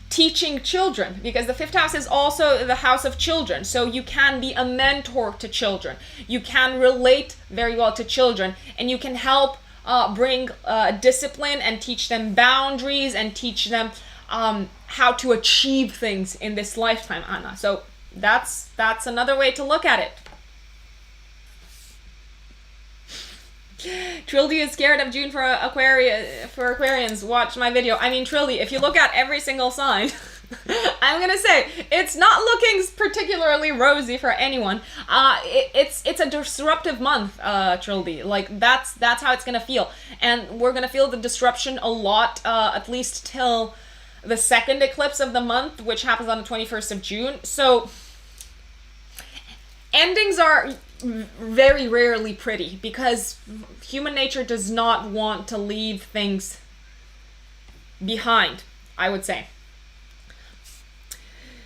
teaching children, because the 5th house is also the house of children. So you can be a mentor to children. You can relate very well to children, and you can help bring discipline and teach them boundaries and teach them how to achieve things in this lifetime, Anna. So that's another way to look at it. Trildy is scared of June for Aquarians. Watch my video. I mean, Trildy, if you look at every single sign, I'm gonna say it's not looking particularly rosy for anyone. It's a disruptive month, Trildy. Like that's how it's gonna feel, and we're gonna feel the disruption a lot, at least till the second eclipse of the month, which happens on the 21st of June. So endings are very rarely pretty, because human nature does not want to leave things behind, I would say.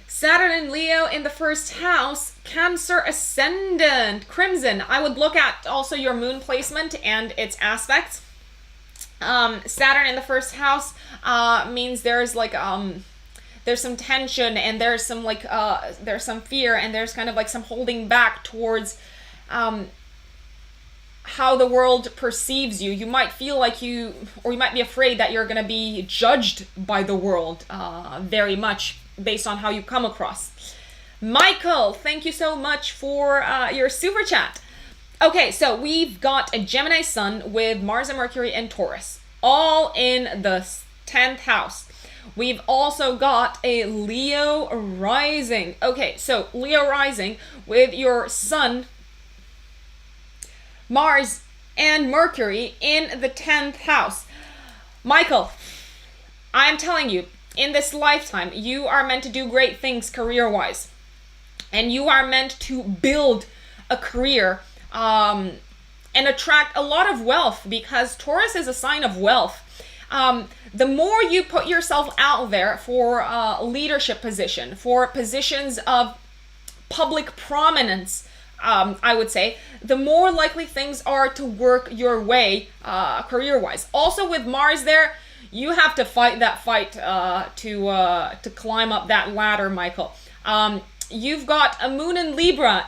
Saturn and Leo in the 1st house, Cancer ascendant, Crimson. I would look at also your moon placement and its aspects. Saturn in the 1st house means there's like there's some tension, and there's some like there's some fear, and there's kind of like some holding back towards how the world perceives you. You might feel like you might be afraid that you're going to be judged by the world very much based on how you come across. Michael, thank you so much for your super chat. Okay, so we've got a Gemini sun with Mars and Mercury and Taurus, all in the 10th house. We've also got a Leo rising. Okay, so Leo rising with your sun, Mars, and Mercury in the 10th house. Michael, I'm telling you, in this lifetime, you are meant to do great things career-wise. And you are meant to build a career and attract a lot of wealth, because Taurus is a sign of wealth. The more you put yourself out there for leadership position, for positions of public prominence, I would say, the more likely things are to work your way career-wise. Also with Mars there, you have to fight that fight to climb up that ladder, Michael. You've got a moon in Libra.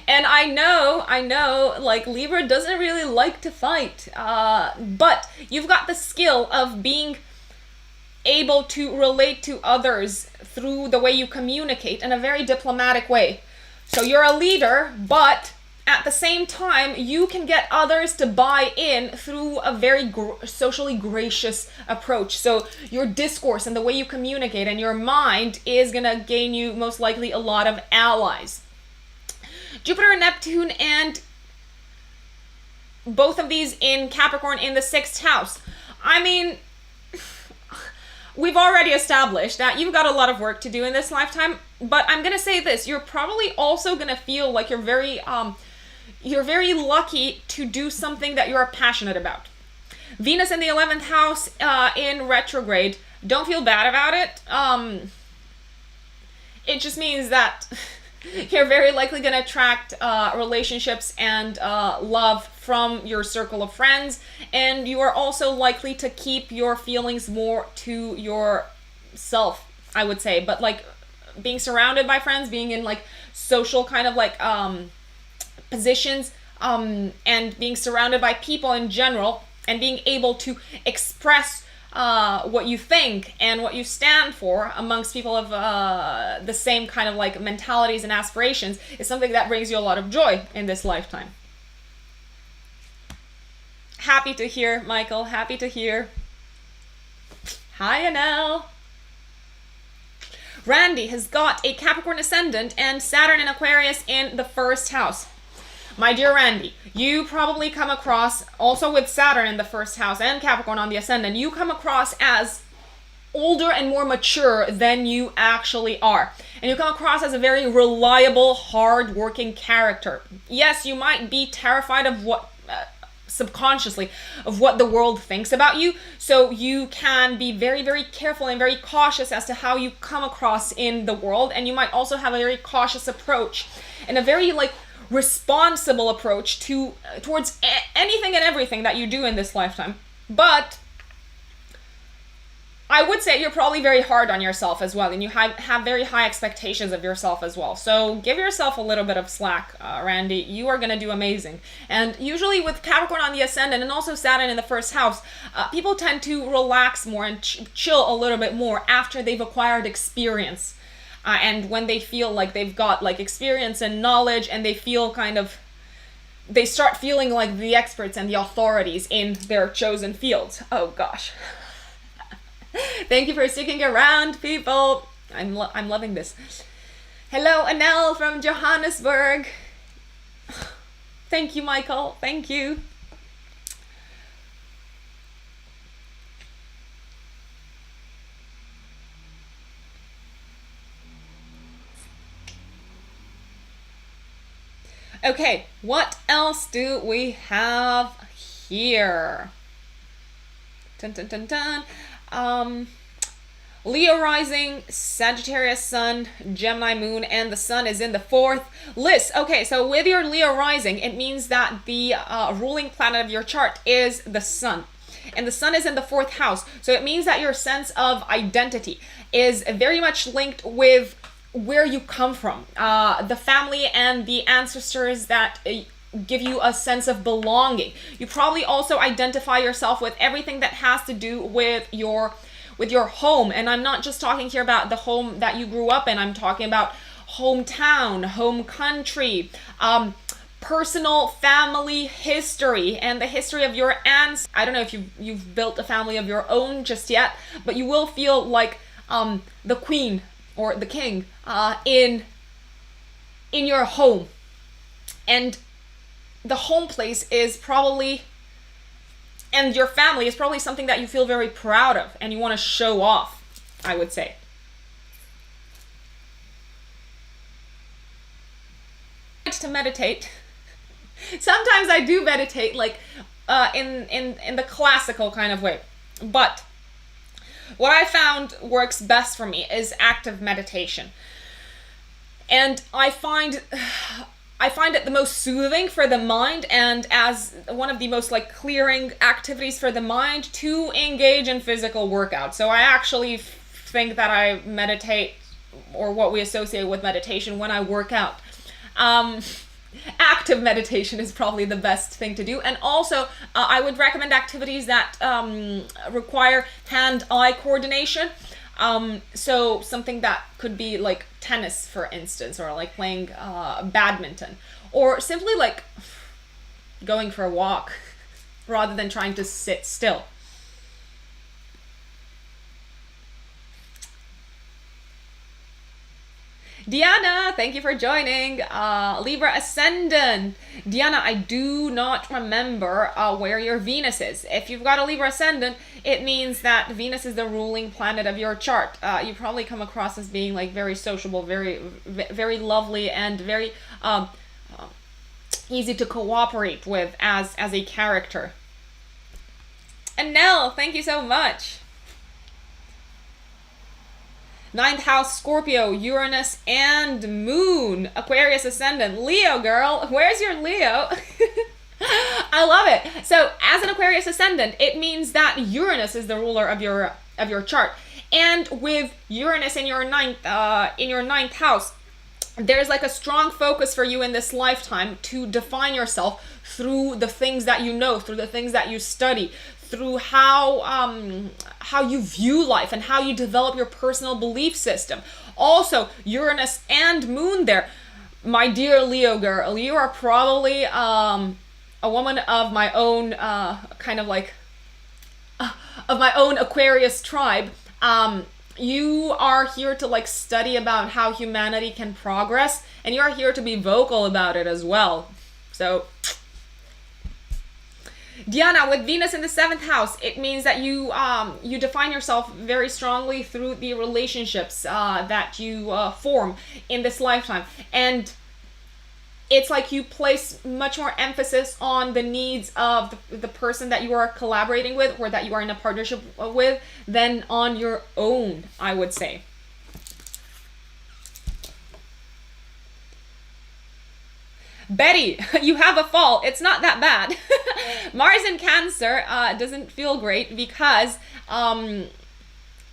And I know, like, Libra doesn't really like to fight, but you've got the skill of being able to relate to others through the way you communicate in a very diplomatic way. So you're a leader, but at the same time, you can get others to buy in through a very socially gracious approach. So your discourse and the way you communicate and your mind is going to gain you most likely a lot of allies. Jupiter, Neptune, and both of these in Capricorn in the 6th house. I mean, we've already established that you've got a lot of work to do in this lifetime, but I'm going to say this. You're probably also going to feel like you're very lucky to do something that you're passionate about. Venus in the 11th house in retrograde. Don't feel bad about it. It just means that you're very likely going to attract relationships and love from your circle of friends, and you are also likely to keep your feelings more to yourself, I would say. But like being surrounded by friends, being in like social kind of like positions, and being surrounded by people in general, and being able to express what you think and what you stand for amongst people of the same kind of like mentalities and aspirations is something that brings you a lot of joy in this lifetime. Happy to hear, Michael. Happy to hear. Hi, Anel. Randy has got a Capricorn ascendant and Saturn and Aquarius in the first house. My dear Randy, you probably come across, also with Saturn in the first house and Capricorn on the ascendant, you come across as older and more mature than you actually are. And you come across as a very reliable, hard-working character. Yes, you might be terrified of what, subconsciously, of what the world thinks about you. So you can be very, very careful and very cautious as to how you come across in the world. And you might also have a very cautious approach and a very, like, responsible approach towards anything and everything that you do in this lifetime. But I would say you're probably very hard on yourself as well, and you have very high expectations of yourself as well. So give yourself a little bit of slack, Randy. You are going to do amazing. And usually with Capricorn on the ascendant and also Saturn in the first house, people tend to relax more and chill a little bit more after they've acquired experience. And when they feel like they've got like experience and knowledge and they feel kind of, they start feeling like the experts and the authorities in their chosen fields. Oh gosh. Thank you for sticking around, people. I'm loving this. Hello, Anel from Johannesburg. Thank you, Michael. Thank you. Okay, what else do we have here? Dun, dun, dun, dun. Leo rising, Sagittarius sun, Gemini moon, and the sun is in the fourth. Liz, okay, so with your Leo rising, it means that the ruling planet of your chart is the sun. And the sun is in the fourth house. So it means that your sense of identity is very much linked with where you come from, the family and the ancestors that give you a sense of belonging. You probably also identify yourself with everything that has to do with your home. And I'm not just talking here about the home that you grew up in. I'm talking about hometown, home country, personal family history, and the history of your aunts. I don't know if you've built a family of your own just yet, but you will feel like the queen or the king in your home. And the home place is probably, and your family is probably something that you feel very proud of and you want to show off, I would say. To meditate. Sometimes I do meditate, like in the classical kind of way, but what I found works best for me is active meditation. And I find it the most soothing for the mind and as one of the most like clearing activities for the mind to engage in physical workout. So I actually think that I meditate, or what we associate with meditation, when I work out. Active meditation is probably the best thing to do. And also, I would recommend activities that require hand-eye coordination. So something that could be like tennis, for instance, or like playing badminton, or simply like going for a walk rather than trying to sit still. Diana, thank you for joining. Libra ascendant. Diana, I do not remember where your Venus is. If you've got a Libra ascendant, it means that Venus is the ruling planet of your chart. You probably come across as being like very sociable, very, very lovely, and very easy to cooperate with as a character. And Nell, thank you so much. Ninth house, Scorpio, Uranus, and Moon. Aquarius ascendant. Leo, girl. Where's your Leo? I love it. So, as an Aquarius ascendant, it means that Uranus is the ruler of your chart. And with Uranus in your ninth house, there's like a strong focus for you in this lifetime to define yourself through the things that you know, through the things that you study, through how you view life and how you develop your personal belief system. Also, Uranus and Moon there. My dear Leo girl, you are probably a woman of my own kind of like of my own Aquarius tribe. You are here to like study about how humanity can progress, and you are here to be vocal about it as well. So Diana, with Venus in the 7th house, it means that you define yourself very strongly through the relationships that you form in this lifetime. And it's like you place much more emphasis on the needs of the person that you are collaborating with or that you are in a partnership with than on your own, I would say. Betty, you have a fall. It's not that bad. Mars in Cancer doesn't feel great because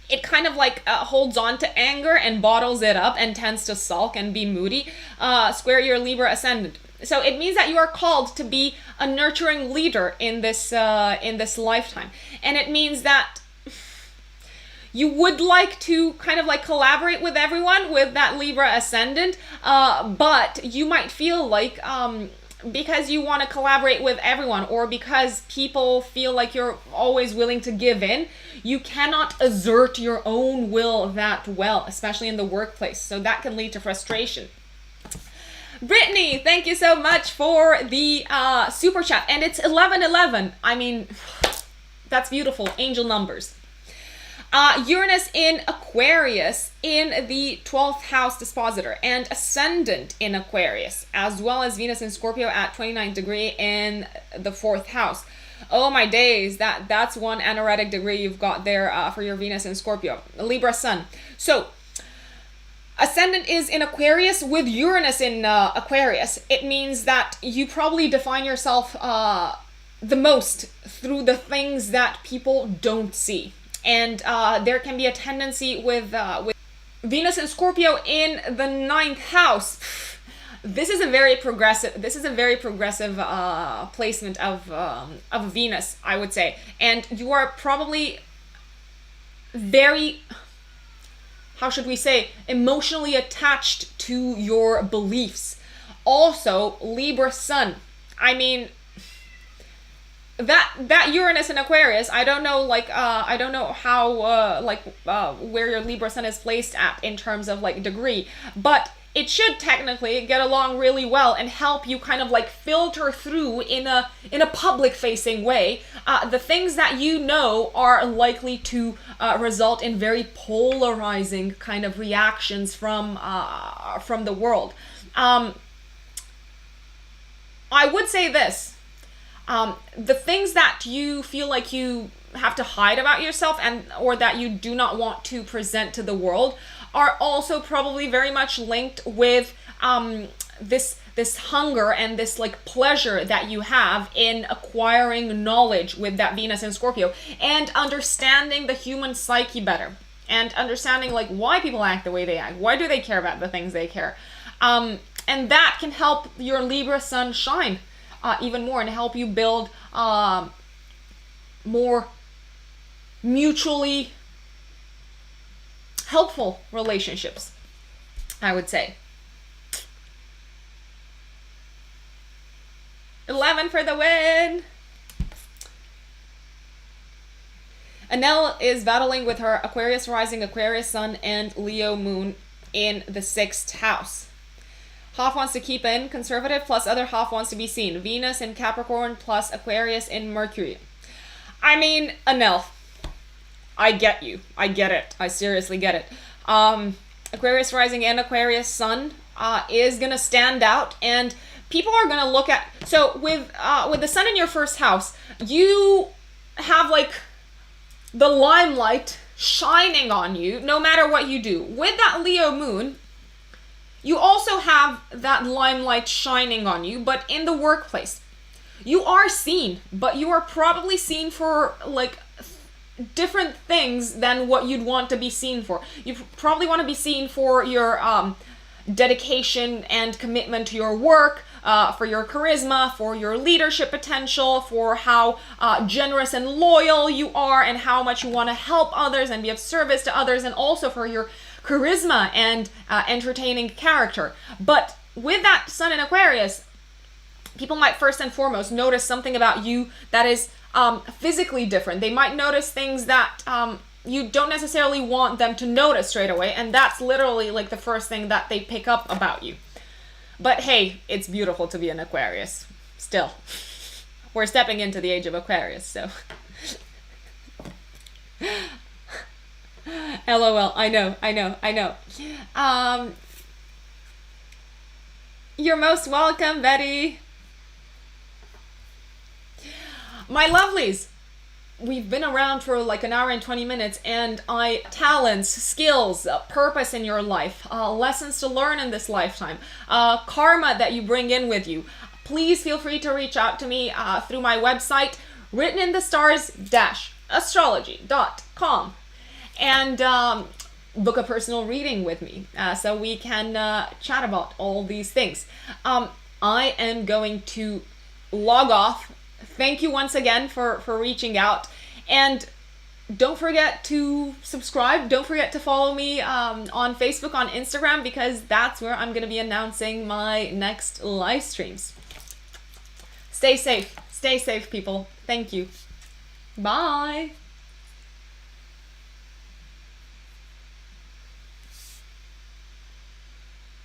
it kind of like holds on to anger and bottles it up and tends to sulk and be moody. Square your Libra ascendant. So it means that you are called to be a nurturing leader in this lifetime. And it means that you would like to kind of like collaborate with everyone with that Libra ascendant, but you might feel like because you want to collaborate with everyone or because people feel like you're always willing to give in, you cannot assert your own will that well, especially in the workplace. So that can lead to frustration. Brittany, thank you so much for the super chat. And it's 11:11. I mean, that's beautiful. Angel numbers. Uranus in Aquarius in the 12th house dispositor and ascendant in Aquarius, as well as Venus in Scorpio at 29th degree in the 4th house. Oh my days, that's one anaretic degree you've got there for your Venus in Scorpio. Libra Sun. So ascendant is in Aquarius with Uranus in Aquarius. It means that you probably define yourself the most through the things that people don't see. And there can be a tendency with Venus and Scorpio in the 9th house. This is a very progressive placement of Venus, I would say. And you are probably very, how should we say, emotionally attached to your beliefs. Also, Libra Sun. I mean, that Uranus in Aquarius, I don't know, like, I don't know how, where your Libra Sun is placed at in terms of, like, degree, but it should technically get along really well and help you kind of, like, filter through in a public-facing way the things that you know are likely to result in very polarizing kind of reactions from the world. I would say this. The things that you feel like you have to hide about yourself or that you do not want to present to the world are also probably very much linked with this hunger and this like pleasure that you have in acquiring knowledge with that Venus in Scorpio and understanding the human psyche better and understanding like why people act the way they act. Why do they care about the things they care? And that can help your Libra Sun shine even more and help you build more mutually helpful relationships, I would say. 11 for the win! Anel is battling with her Aquarius rising, Aquarius sun, and Leo moon in the 6th house. Half wants to keep in conservative, plus other half wants to be seen. Venus in Capricorn plus Aquarius in Mercury. I mean, Anel, I get you. I get it. I seriously get it. Aquarius rising and Aquarius sun is going to stand out, and people are going to look at... So with the sun in your 1st house, you have like the limelight shining on you no matter what you do. With that Leo moon, you also have that limelight shining on you, but in the workplace. You are seen, but you are probably seen for like different things than what you'd want to be seen for. You probably want to be seen for your dedication and commitment to your work, for your charisma, for your leadership potential, for how generous and loyal you are, and how much you want to help others and be of service to others, and also for your charisma and entertaining character. But with that Sun in Aquarius, people might first and foremost notice something about you that is physically different. They might notice things that you don't necessarily want them to notice straight away, and that's literally like the first thing that they pick up about you. But hey, it's beautiful to be an Aquarius. Still. We're stepping into the age of Aquarius, so. LOL, I know. You're most welcome, Betty. My lovelies, we've been around for like an hour and 20 minutes, and talents, skills, purpose in your life, lessons to learn in this lifetime, karma that you bring in with you. Please feel free to reach out to me through my website, writteninthestars-astrology.com, and book a personal reading with me so we can chat about all these things. I am going to log off. Thank you once again for reaching out. And don't forget to subscribe. Don't forget to follow me on Facebook, on Instagram, because that's where I'm going to be announcing my next live streams. Stay safe. Stay safe, people. Thank you. Bye.